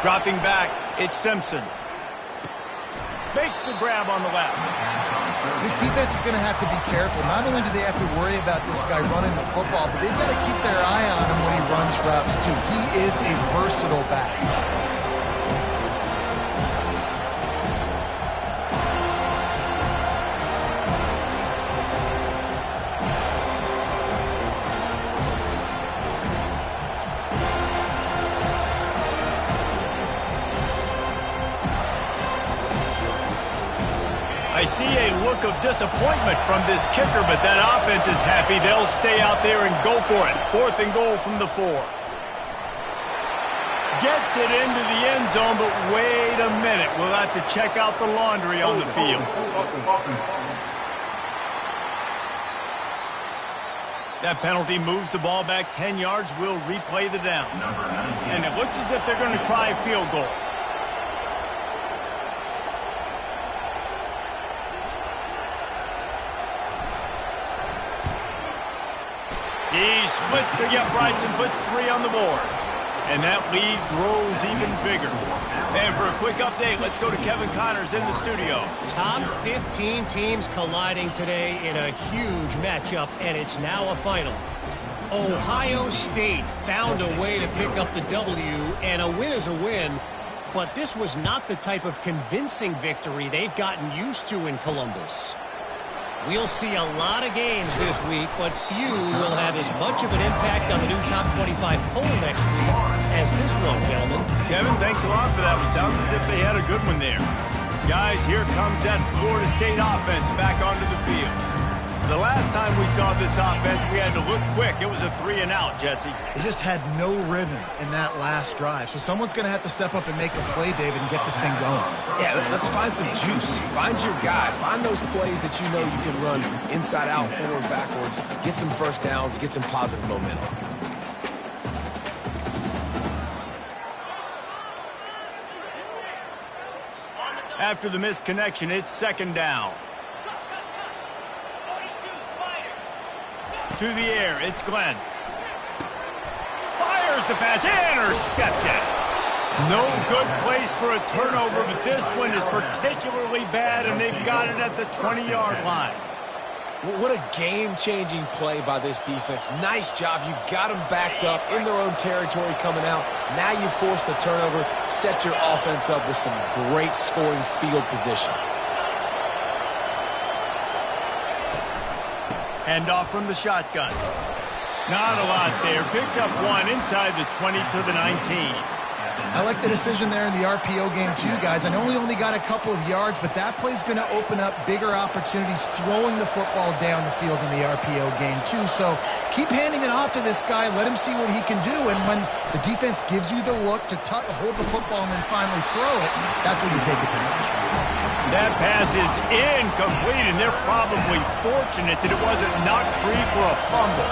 Speaker 2: Dropping back, it's Simpson. Makes the grab on the left.
Speaker 1: This defense is going to have to be careful. Not only do they have to worry about this guy running the football, but they've got to keep their eye on him when he runs routes, too. He is a versatile back.
Speaker 2: I see a look of disappointment from this kicker, but that offense is happy. They'll stay out there and go for it. 4th and goal from the 4. Gets it into the end zone, but wait a minute. We'll have to check out the laundry on the field. That penalty moves the ball back 10 yards. We'll replay the down. And it looks as if they're going to try a field goal. He splits the uprights and puts 3 on the board. And that lead grows even bigger. And for a quick update, let's go to Kevin Connors in the studio.
Speaker 4: Top 15 teams colliding today in a huge matchup, and it's now a final. Ohio State found a way to pick up the W, and a win is a win, but this was not the type of convincing victory they've gotten used to in Columbus. We'll see a lot of games this week, but few will have as much of an impact on the new top 25 poll next week as this one, gentlemen.
Speaker 2: Kevin, thanks a lot for that one. Sounds as if they had a good one there. Guys, here comes that Florida State offense back onto the field. The last time we saw this offense, we had to look quick. It was a 3-and-out, Jesse.
Speaker 1: They just had no rhythm in that last drive. So someone's going to have to step up and make a play, David, and get this thing going.
Speaker 3: Yeah, let's find some juice. Find your guy. Find those plays that you know you can run inside out, forward, backwards. Get some first downs. Get some positive momentum.
Speaker 2: After the missed connection, it's 2nd down. To the air, it's Glenn. Fires the pass, intercepted. No good place for a turnover, but this one is particularly bad, and they've got it at the 20-yard line.
Speaker 3: What a game-changing play by this defense. Nice job. You got them backed up in their own territory coming out. Now you force the turnover, set your offense up with some great scoring field position.
Speaker 2: Handoff from the shotgun. Not a lot there. Picks up one inside the 20 to the 19.
Speaker 1: I like the decision there in the RPO game too, guys. I know he only got a couple of yards, but that play's going to open up bigger opportunities throwing the football down the field in the RPO game too. So keep handing it off to this guy. Let him see what he can do. And when the defense gives you the look to hold the football and then finally throw it, that's when you take advantage.
Speaker 2: That pass is incomplete, and they're probably fortunate that it wasn't knocked free for a fumble.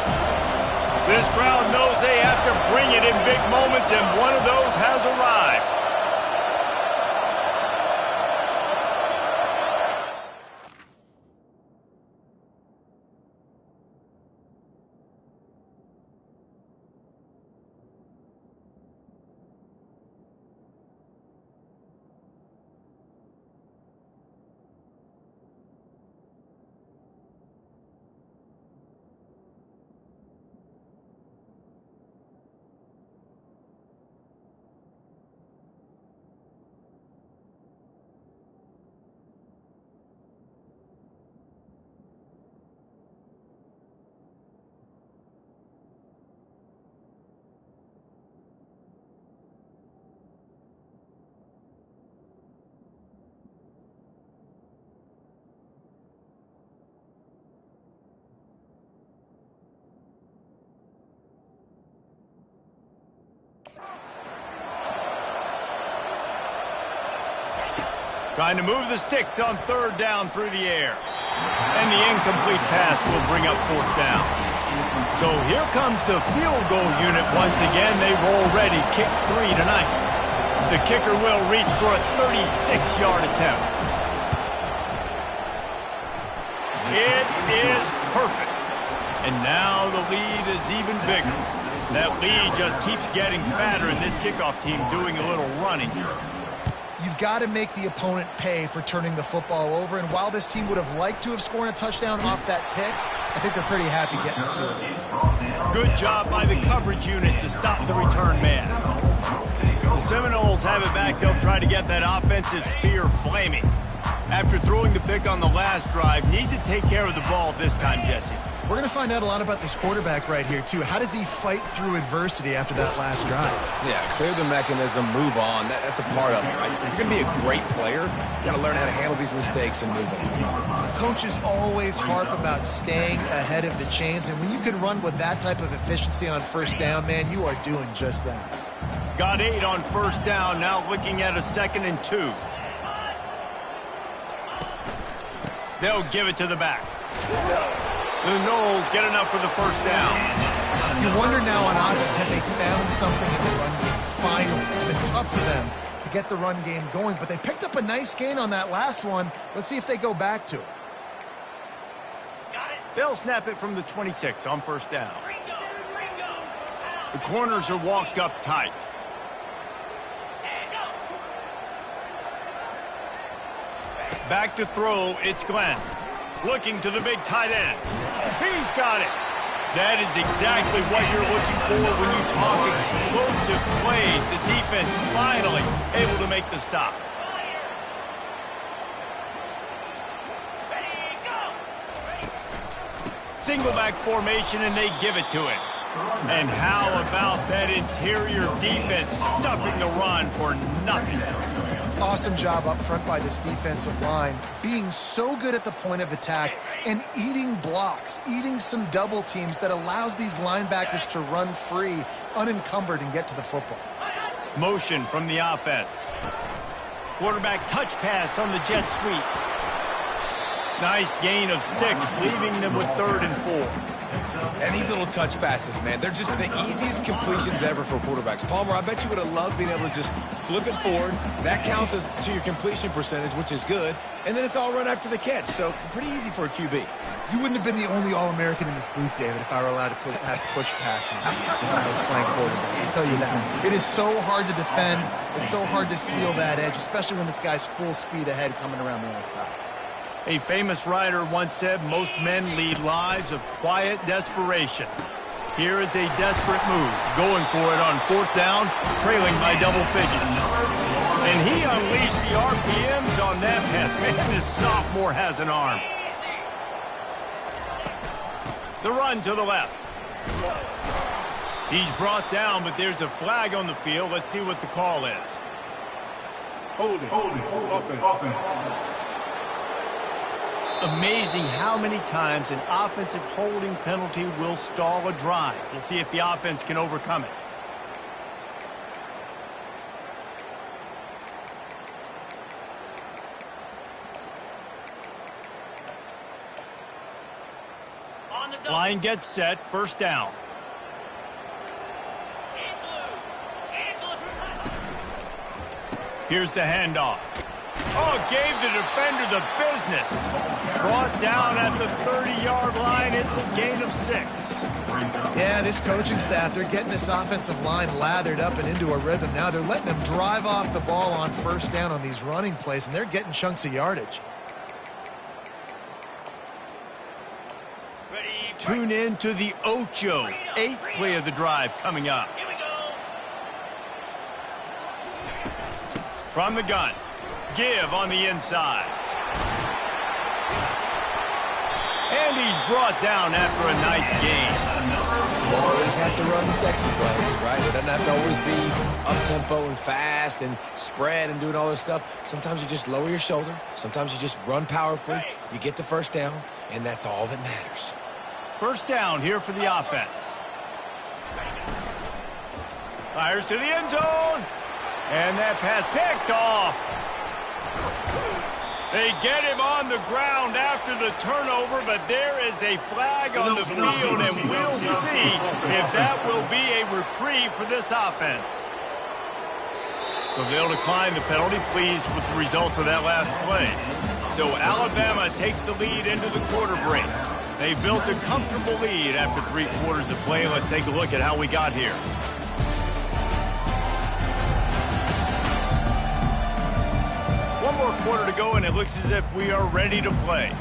Speaker 2: This crowd knows they have to bring it in big moments, and one of those has arrived. Trying to move the sticks on 3rd down through the air. And the incomplete pass will bring up 4th down. So here comes the field goal unit once again. They've already kicked 3 tonight. The kicker will reach for a 36-yard attempt. It is perfect. And now the lead is even bigger. That lead just keeps getting fatter, and this kickoff team doing a little running.
Speaker 1: You've got to make the opponent pay for turning the football over, and while this team would have liked to have scored a touchdown off that pick, I think they're pretty happy getting the field.
Speaker 2: Good job by the coverage unit to stop the return man. The Seminoles have it back. They'll try to get that offensive spear flaming. After throwing the pick on the last drive, need to take care of the ball this time, Jesse.
Speaker 1: We're going to find out a lot about this quarterback right here, too. How does he fight through adversity after that last drive?
Speaker 3: Yeah, clear the mechanism, move on. That's a part of it, right? If you're going to be a great player, you got to learn how to handle these mistakes and move on.
Speaker 1: Coaches always harp about staying ahead of the chains, and when you can run with that type of efficiency on 1st down, man, you are doing just that.
Speaker 2: Got 8 on 1st down, now looking at a 2nd and 2. They'll give it to the back. The Noles get enough for the 1st down.
Speaker 1: You wonder now on offense, have they found something in the run game? Finally, it's been tough for them to get the run game going, but they picked up a nice gain on that last one. Let's see if they go back to it.
Speaker 2: They'll snap it from the 26 on 1st down. The corners are walked up tight. Back to throw, it's Glenn. Looking to the big tight end. He's got it. That is exactly what you're looking for when you talk explosive plays. The defense finally able to make the stop. Single back formation, and they give it to him. And how about that interior defense stuffing the run for nothing?
Speaker 1: Awesome job up front by this defensive line, being so good at the point of attack and eating blocks, eating some double teams that allows these linebackers to run free, unencumbered, and get to the football.
Speaker 2: Motion from the offense. Quarterback touch pass on the jet sweep. Nice gain of 6, leaving them with 3rd and 4.
Speaker 3: And these little touch passes, man, they're just the easiest completions ever for quarterbacks. Palmer, I bet you would have loved being able to just flip it forward. That counts as to your completion percentage, which is good. And then it's all run after the catch, so pretty easy for a QB.
Speaker 1: You wouldn't have been the only All-American in this booth, David, if I were allowed to have push passes when I was playing quarterback. I'll tell you that. It is so hard to defend. It's so hard to seal that edge, especially when this guy's full speed ahead coming around the outside.
Speaker 2: A famous writer once said, most men lead lives of quiet desperation. Here is a desperate move, going for it on 4th down, trailing by double figures. And he unleashed the RPMs on that pass. Man, this sophomore has an arm. The run to the left. He's brought down, but there's a flag on the field. Let's see what the call is.
Speaker 5: Holding, offense.
Speaker 2: Amazing how many times an offensive holding penalty will stall a drive. We'll see if the offense can overcome it. Line gets set, 1st down. Here's the handoff. Oh, gave the defender the business. Brought down at the 30-yard line. It's a gain of 6.
Speaker 1: Yeah, this coaching staff, they're getting this offensive line lathered up and into a rhythm now. They're letting them drive off the ball on 1st down on these running plays, and they're getting chunks of yardage.
Speaker 2: Tune in to the Ocho. 8th play of the drive coming up. From the gun. Give on the inside. And he's brought down after a nice gain.
Speaker 3: You always have to run the sexy plays, right? It doesn't have to always be up-tempo and fast and spread and doing all this stuff. Sometimes you just lower your shoulder. Sometimes you just run powerfully. You get the 1st down, and that's all that matters.
Speaker 2: 1st down here for the offense. Fires to the end zone. And that pass picked off. They get him on the ground after the turnover, but there is a flag on the field, and we'll see if that will be a reprieve for this offense. So they'll decline the penalty, pleased with the results of that last play. So Alabama takes the lead into the quarter break. They built a comfortable lead after 3 quarters of play. Let's take a look at how we got here. One more quarter to go, and it looks as if we are ready to play.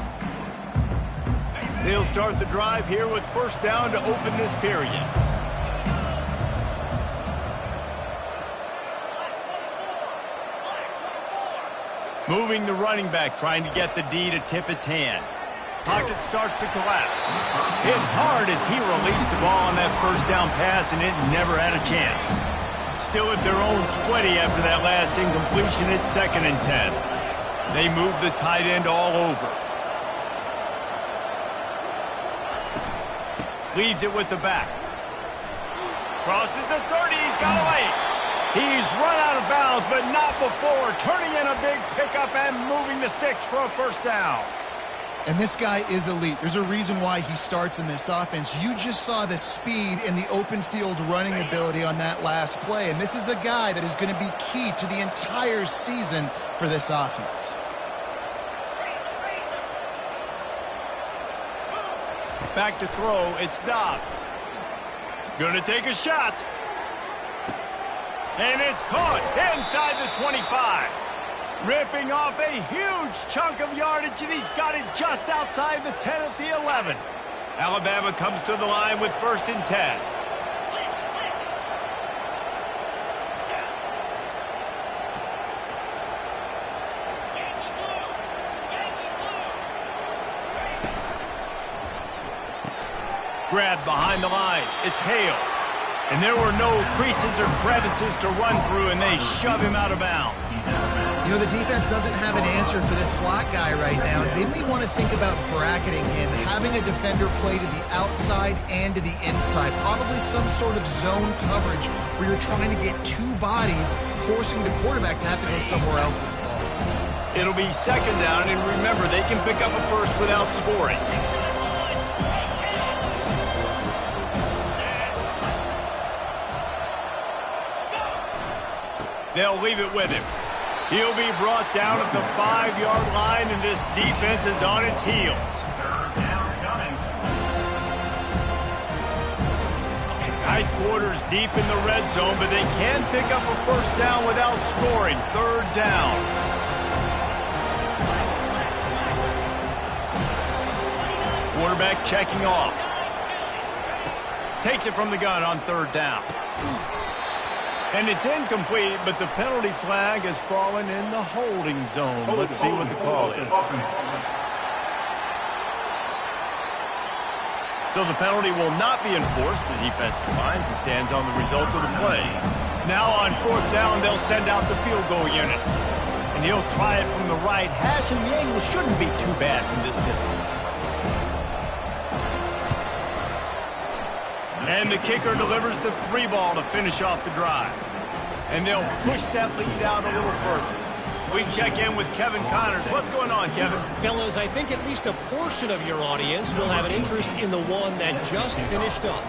Speaker 2: They'll start the drive here with 1st down to open this period. Moving the running back, trying to get the D to tip its hand. Pocket starts to collapse. Hit hard as he released the ball on that 1st down pass, and it never had a chance. Still at their own 20 after that last incompletion. It's 2nd and 10. They move the tight end all over. Leaves it with the back. Crosses the 30. He's got away. He's run out of bounds, but not before. Turning in a big pickup and moving the sticks for a 1st down.
Speaker 1: And this guy is elite. There's a reason why he starts in this offense. You just saw the speed and the open field running ability on that last play. And this is a guy that is going to be key to the entire season for this offense.
Speaker 2: Back to throw, it's Dobbs. Gonna take a shot. And it's caught inside the 25. Ripping off a huge chunk of yardage, and he's got it just outside the 10 at the 11. Alabama comes to the line with 1st and 10. Grabbed behind the line. It's Hale. And there were no creases or crevices to run through, and they shove him out of bounds.
Speaker 1: You know, the defense doesn't have an answer for this slot guy right now. They may want to think about bracketing him, having a defender play to the outside and to the inside. Probably some sort of zone coverage where you're trying to get two bodies, forcing the quarterback to have to go somewhere else with the ball.
Speaker 2: It'll be 2nd down, and remember, they can pick up a first without scoring. They'll leave it with him. He'll be brought down at the 5-yard line, and this defense is on its heels. Tight quarters deep in the red zone, but they can pick up a first down without scoring. 3rd down. Quarterback checking off. Takes it from the gun on 3rd down. And it's incomplete, but the penalty flag has fallen in the holding zone. Let's see what the call is. So the penalty will not be enforced. The defense declines and stands on the result of the play. Now on 4th down, they'll send out the field goal unit. And he'll try it from the right hash, and the angle shouldn't be too bad from this distance. And the kicker delivers the 3 ball to finish off the drive. And they'll push that lead out a little further. We check in with Kevin Connors. What's going on, Kevin?
Speaker 4: Fellas, I think at least a portion of your audience will have an interest in the one that just finished up.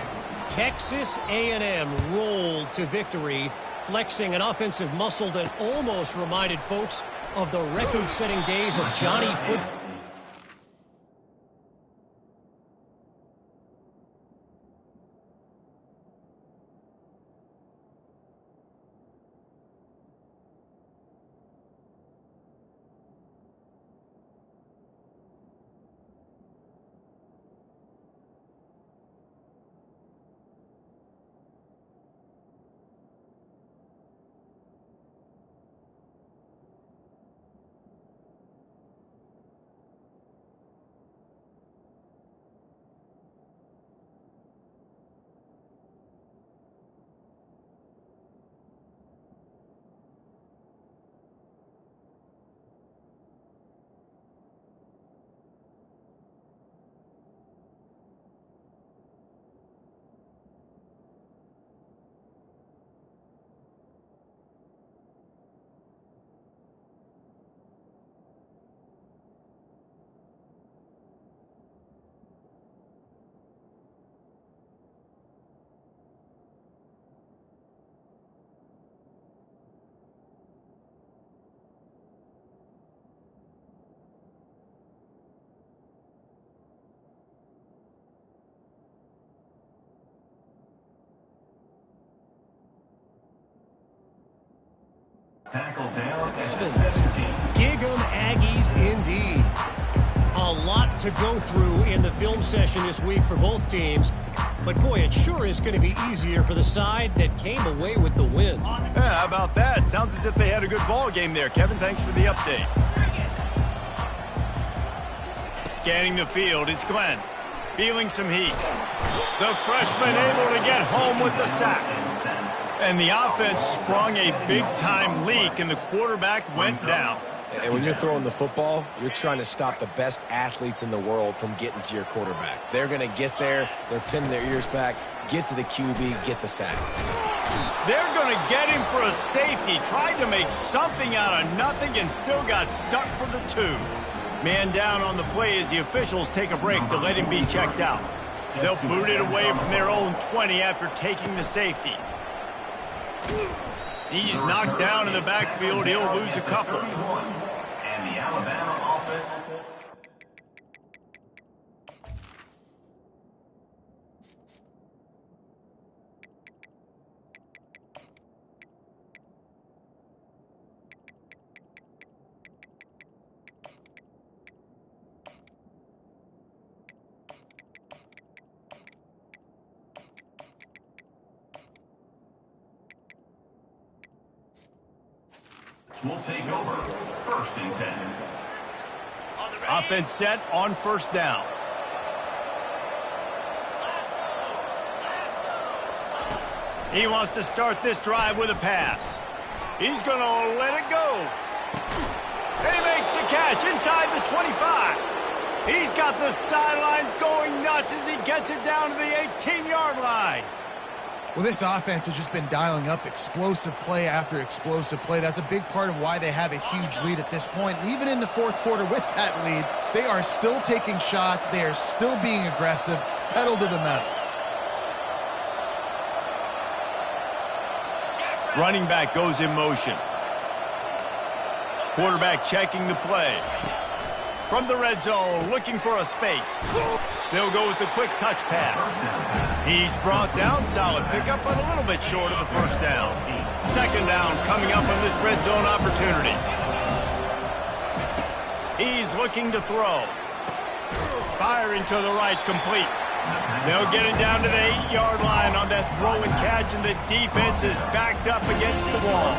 Speaker 4: Texas A&M rolled to victory, flexing an offensive muscle that almost reminded folks of the record-setting days of Johnny Football. Gig 'em Aggies indeed. A lot to go through in the film session this week for both teams. But boy, it sure is going to be easier for the side that came away with the win.
Speaker 2: Yeah, how about that? Sounds as if they had a good ball game there. Kevin, thanks for the update. Scanning the field, it's Glenn. Feeling some heat. The freshman able to get home with the sack. And the offense sprung a big-time leak, and the quarterback went down.
Speaker 3: And when you're throwing the football, you're trying to stop the best athletes in the world from getting to your quarterback. They're going to get there. They're pinning their ears back, get to the QB, get the sack.
Speaker 2: They're going to get him for a safety. Tried to make something out of nothing and still got stuck for the 2. Man down on the play as the officials take a break to let him be checked out. They'll boot it away from their own 20 after taking the safety. He's knocked down in the backfield. He'll lose a couple. And the Alabama offense.
Speaker 6: will take over 1st and 10.
Speaker 2: Offense set on 1st down. He wants to start this drive with a pass. He's going to let it go. And he makes the catch inside the 25. He's got the sidelines going nuts as he gets it down to the 18-yard line.
Speaker 1: Well, this offense has just been dialing up explosive play after explosive play. That's a big part of why they have a huge lead at this point. And even in the 4th quarter with that lead, they are still taking shots. They are still being aggressive, pedal to the metal.
Speaker 2: Running back goes in motion. Quarterback checking the play. From the red zone, looking for a space. They'll go with the quick touch pass. He's brought down, solid pickup, but a little bit short of the 1st down. 2nd down coming up on this red zone opportunity. He's looking to throw. Firing to the right, complete. They'll get it down to the 8-yard line on that throw and catch, and the defense is backed up against the wall.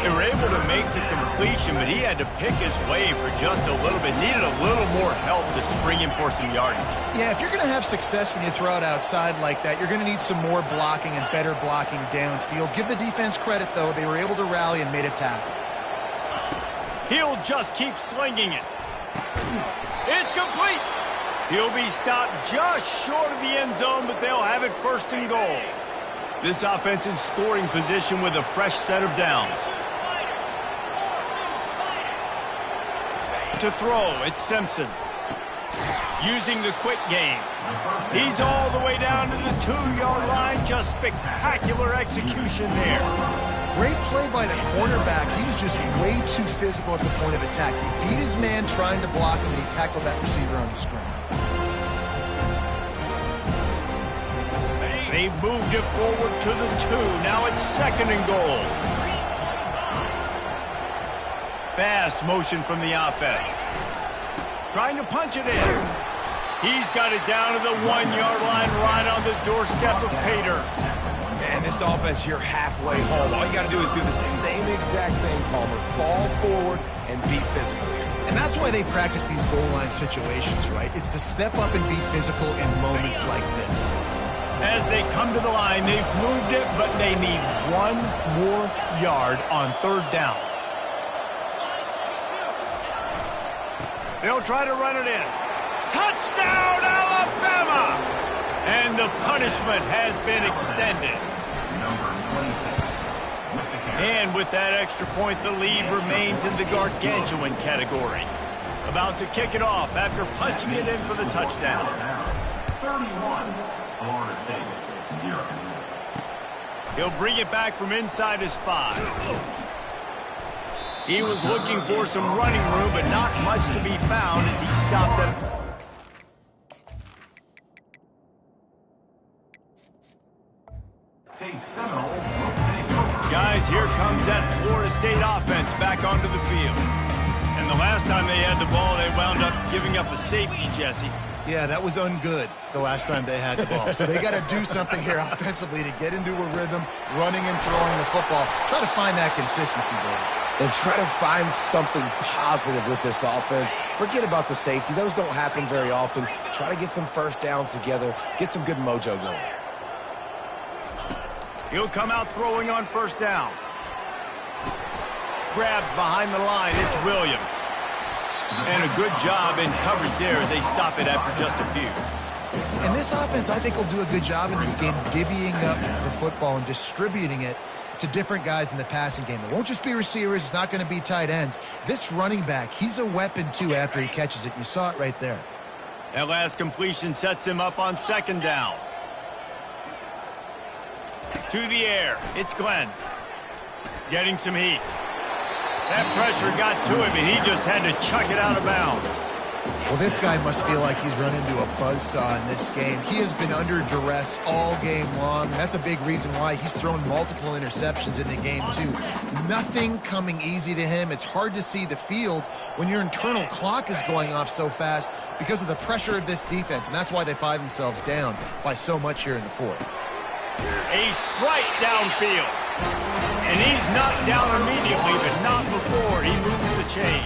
Speaker 2: They were able to make the completion, but he had to pick his way for just a little bit. Needed a little more help to spring him for some yardage.
Speaker 1: Yeah, if you're going to have success when you throw it outside like that, you're going to need some more blocking and better blocking downfield. Give the defense credit, though. They were able to rally and made a tackle.
Speaker 2: He'll just keep slinging it. It's complete. He'll be stopped just short of the end zone, but they'll have it 1st and goal. This offense in scoring position with a fresh set of downs. To throw, it's Simpson. Using the quick game. He's all the way down to the 2-yard line. Just spectacular execution there.
Speaker 1: Great play by the cornerback. He was just way too physical at the point of attack. He beat his man trying to block him, and he tackled that receiver on the screen.
Speaker 2: They've moved it forward to the 2. Now it's 2nd and goal. Fast motion from the offense. Trying to punch it in. He's got it down to the 1-yard line right on the doorstep of Pater.
Speaker 3: Man, this offense, you're halfway home. All you got to do is do the same exact thing, Palmer. Fall forward and be physical here.
Speaker 1: And that's why they practice these goal line situations, right? It's to step up and be physical in moments like this.
Speaker 2: As they come to the line, they've moved it, but they need 1 more yard on 3rd down. They'll try to run it in. Touchdown, Alabama! And the punishment has been extended. And with that extra point, the lead remains in the gargantuan category. About to kick it off after punching it in for the touchdown.
Speaker 6: 31, Florida State, 0.
Speaker 2: He'll bring it back from inside his 5. He was looking for some running room, but not much to be found as he stopped at... Guys, here comes that Florida State offense back onto the field. And the last time they had the ball, they wound up giving up a safety, Jesse.
Speaker 1: Yeah, that was ungood the last time they had the ball. So they got to do something here offensively to get into a rhythm, running and throwing the football. Try to find that consistency, Brady.
Speaker 3: And try to find something positive with this offense. Forget about the safety. Those don't happen very often. Try to get some 1st downs together. Get some good mojo going.
Speaker 2: He'll come out throwing on 1st down. Grabbed behind the line. It's Williams. And a good job in coverage there as they stop it after just a few.
Speaker 1: And this offense, I think, will do a good job in this game divvying up the football and distributing it to different guys in the passing game. It won't just be receivers. It's not going to be tight ends. This running back, he's a weapon, too, after he catches it. You saw it right there.
Speaker 2: That last completion sets him up on 2nd down. To the air. It's Glenn. Getting some heat. That pressure got to him, and he just had to chuck it out of bounds.
Speaker 1: Well, this guy must feel like he's run into a buzzsaw in this game. He has been under duress all game long. And that's a big reason why he's thrown multiple interceptions in the game, too. Nothing coming easy to him. It's hard to see the field when your internal clock is going off so fast because of the pressure of this defense. And that's why they find themselves down by so much here in the 4th.
Speaker 2: A strike downfield. And he's knocked down immediately, but not before he moves the chain.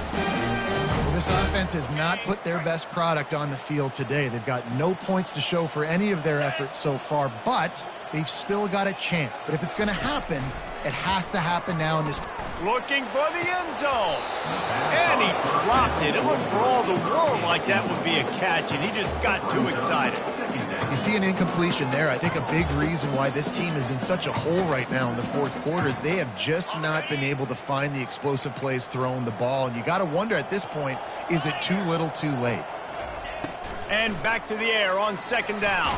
Speaker 1: Well, this offense has not put their best product on the field today. They've got no points to show for any of their efforts so far, but they've still got a chance. But if it's going to happen, it has to happen now in this.
Speaker 2: Looking for the end zone. And he dropped it. It looked for all the world like that would be a catch, and he just got too excited.
Speaker 1: You see an incompletion there. I think a big reason why this team is in such a hole right now in the fourth quarter is they have just not been able to find the explosive plays throwing the ball. And you got to wonder at this point, is it too little too late?
Speaker 2: And back to the air on second down.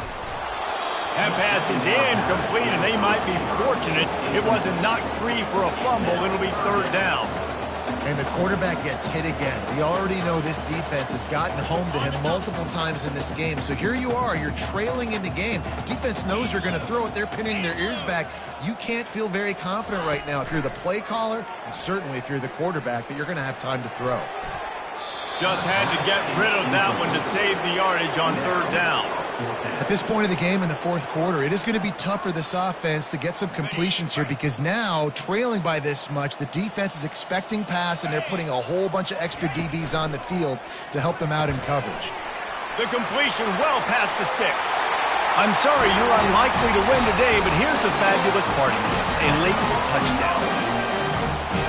Speaker 2: That pass is incomplete, and they might be fortunate it wasn't knocked free for a fumble. It'll be third down.
Speaker 1: And the quarterback gets hit again. We already know this defense has gotten home to him multiple times in this game. So here you are, you're trailing in the game. Defense knows you're going to throw it. They're pinning their ears back. You can't feel very confident right now if you're the play caller, and certainly if you're the quarterback, that you're going to have time to throw.
Speaker 2: Just had to get rid of that one to save the yardage on third down.
Speaker 1: At this point of the game in the fourth quarter, it is going to be tough for this offense to get some completions here because now, trailing by this much, the defense is expecting pass, and they're putting a whole bunch of extra DBs on the field to help them out in coverage.
Speaker 2: The completion well past the sticks. I'm sorry you're unlikely to win today, but here's the fabulous part of it. A late touchdown.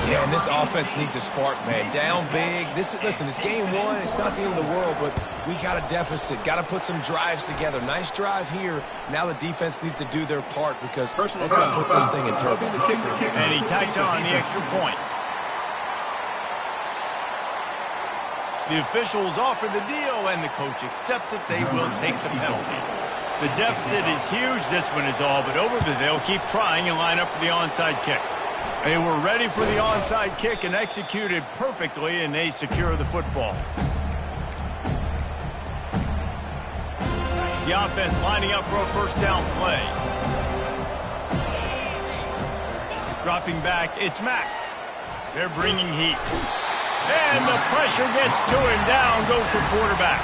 Speaker 3: Yeah, and this offense needs a spark, man. Down big. Listen, it's game one. It's not the end of the world, but we got a deficit. Got to put some drives together. Nice drive here. Now the defense needs to do their part because they're going to put this thing in turbo.
Speaker 2: And he tacks on the extra point. The officials offer the deal, and the coach accepts it. They will take the penalty. The deficit is huge. This one is all but over, but they'll keep trying and line up for the onside kick. They were ready for the onside kick and executed perfectly, and they secure the football. The offense lining up for a first down play. Dropping back, it's Mack. They're bringing heat. And the pressure gets to him. Down goes the quarterback.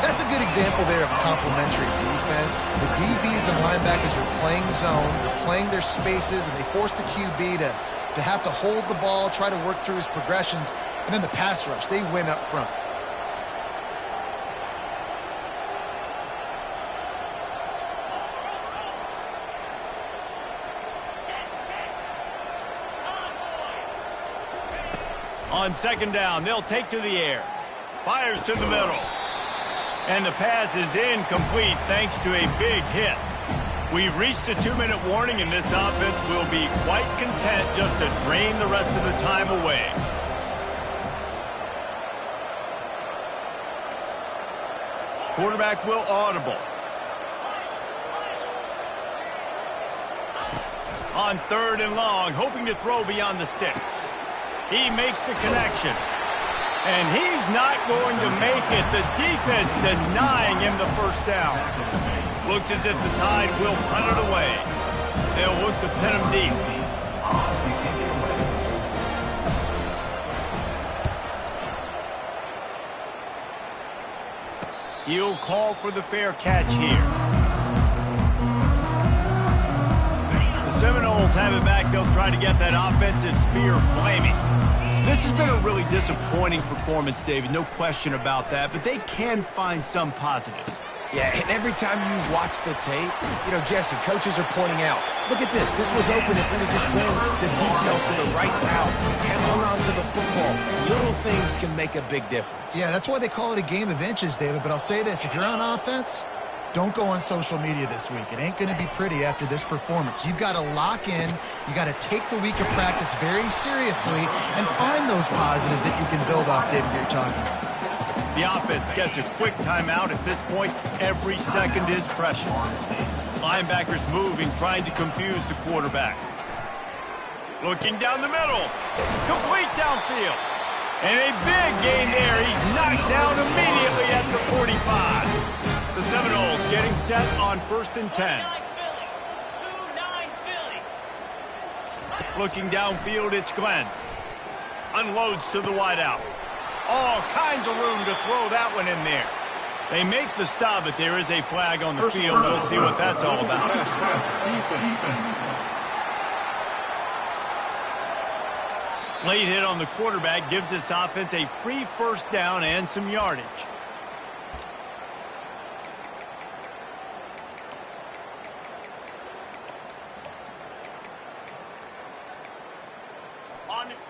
Speaker 1: That's a good example there of complementary defense. The DBs and linebackers are playing zone, they're playing their spaces, and they force the QB to have to hold the ball, try to work through his progressions, and then the pass rush, they win up front.
Speaker 2: On second down, they'll take to the air. Fires to the middle. And the pass is incomplete thanks to a big hit. We've reached the 2-minute warning, and this offense will be quite content just to drain the rest of the time away. Quarterback will audible. On third and long, hoping to throw beyond the sticks. He makes the connection. And he's not going to make it. The defense denying him the first down. Looks as if the Tide will punt it away. They'll look to pin him deep. He'll call for the fair catch here. The Seminoles have it back. They'll try to get that offensive spear flaming. This has been a really disappointing performance, David. No question about that, but they can find some positives.
Speaker 3: Yeah, and every time you watch the tape, Jesse, coaches are pointing out, look at this. This was open if they just ran the details to the right route, held on to the football. Little things can make a big difference.
Speaker 1: Yeah, that's why they call it a game of inches, David. But I'll say this, if you're on offense, don't go on social media this week. It ain't going to be pretty after this performance. You've got to lock in. You got to take the week of practice very seriously and find those positives that you can build off, David, you're talking about.
Speaker 2: The offense gets a quick timeout. At this point, every second is precious. Linebackers moving, trying to confuse the quarterback. Looking down the middle. Complete downfield. And a big gain there. He's knocked down immediately at the 45. The Seminoles getting set on 1st and 10. Looking downfield, it's Glenn. Unloads to the wideout. All kinds of room to throw that one in there. They make the stop, but there is a flag on the field. We'll see what that's all about. Late hit on the quarterback gives this offense a free first down and some yardage.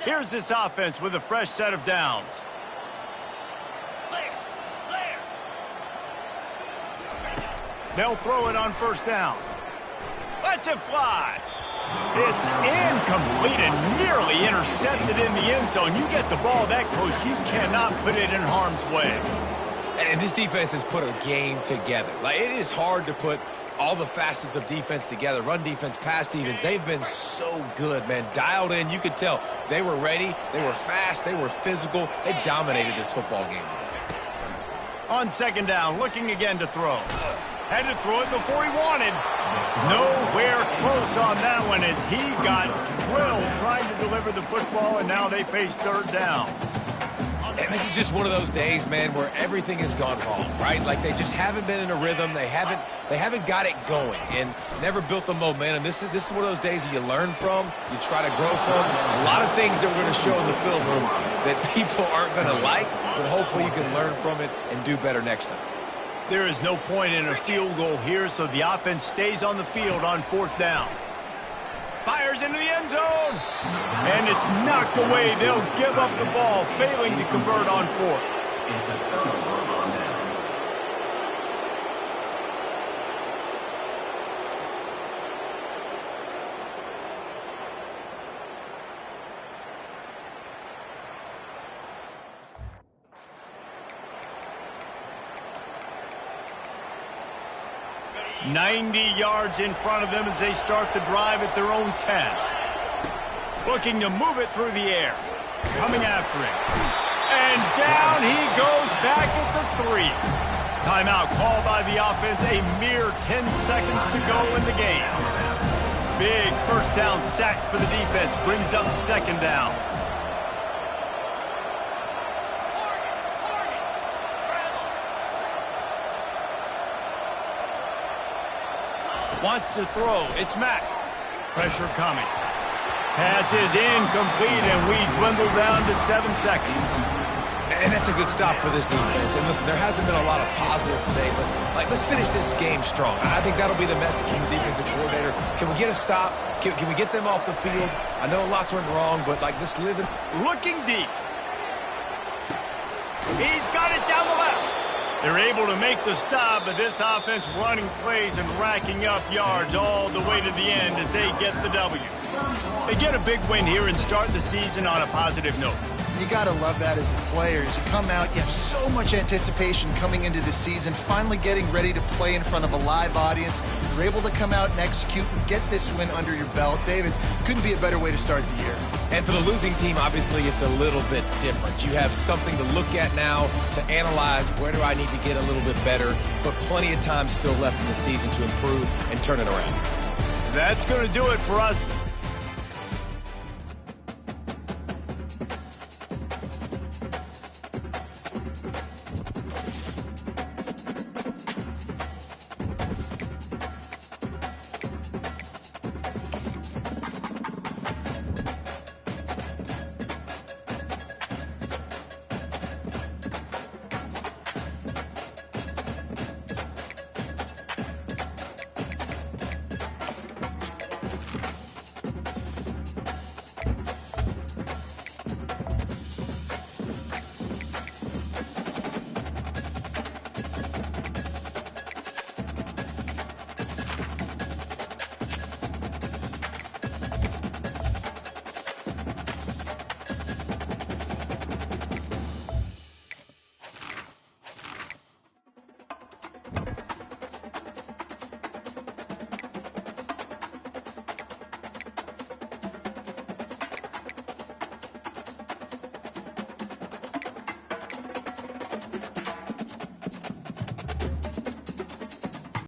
Speaker 2: Here's this offense with a fresh set of downs. They'll throw it on first down. Let's it fly. It's incomplete and nearly intercepted in the end zone. You get the ball that close, you cannot put it in harm's way.
Speaker 3: And this defense has put a game together. Like, it is hard to put all the facets of defense together. Run defense, pass defense. They've been so good, man. Dialed in. You could tell they were ready. They were fast. They were physical. They dominated this football game today.
Speaker 2: On second down, looking again to throw. Had to throw it before he wanted. Nowhere close on that one as he got drilled trying to deliver the football, and now they face third down.
Speaker 3: And this is just one of those days, man, where everything has gone wrong, right? Like, they just haven't been in a rhythm. They haven't got it going and never built the momentum. This is one of those days that you learn from, you try to grow from. A lot of things that we're going to show in the film room that people aren't going to like, but hopefully you can learn from it and do better next time.
Speaker 2: There is no point in a field goal here, so the offense stays on the field on fourth down. Fires into the end zone, and it's knocked away. They'll give up the ball, failing to convert on fourth.
Speaker 6: It's a turnover on downs.
Speaker 2: 90 yards in front of them as they start the drive at their own 10. Looking to move it through the air. Coming after him. And down he goes back at the 3. Timeout called by the offense. A mere 10 seconds to go in the game. Big first down sack for the defense. Brings up second down. Wants to throw. It's Mack. Pressure coming. Pass is incomplete, and we dwindle down to 7 seconds.
Speaker 3: And that's a good stop for this defense. And listen, there hasn't been a lot of positive today, but let's finish this game strong. I think that'll be the message from the defensive coordinator. Can we get a stop? Can we get them off the field? I know lots went wrong, but this living.
Speaker 2: Looking deep. He's got it down the left. They're able to make the stop, but this offense running plays and racking up yards all the way to the end as they get the W. They get a big win here and start the season on a positive note.
Speaker 1: You got to love that as the players. You come out, you have so much anticipation coming into the season, finally getting ready to play in front of a live audience. You're able to come out and execute and get this win under your belt. David, couldn't be a better way to start the year.
Speaker 3: And for the losing team, obviously, it's a little bit different. You have something to look at now to analyze where do I need to get a little bit better, but plenty of time still left in the season to improve and turn it around.
Speaker 2: That's going to do it for us.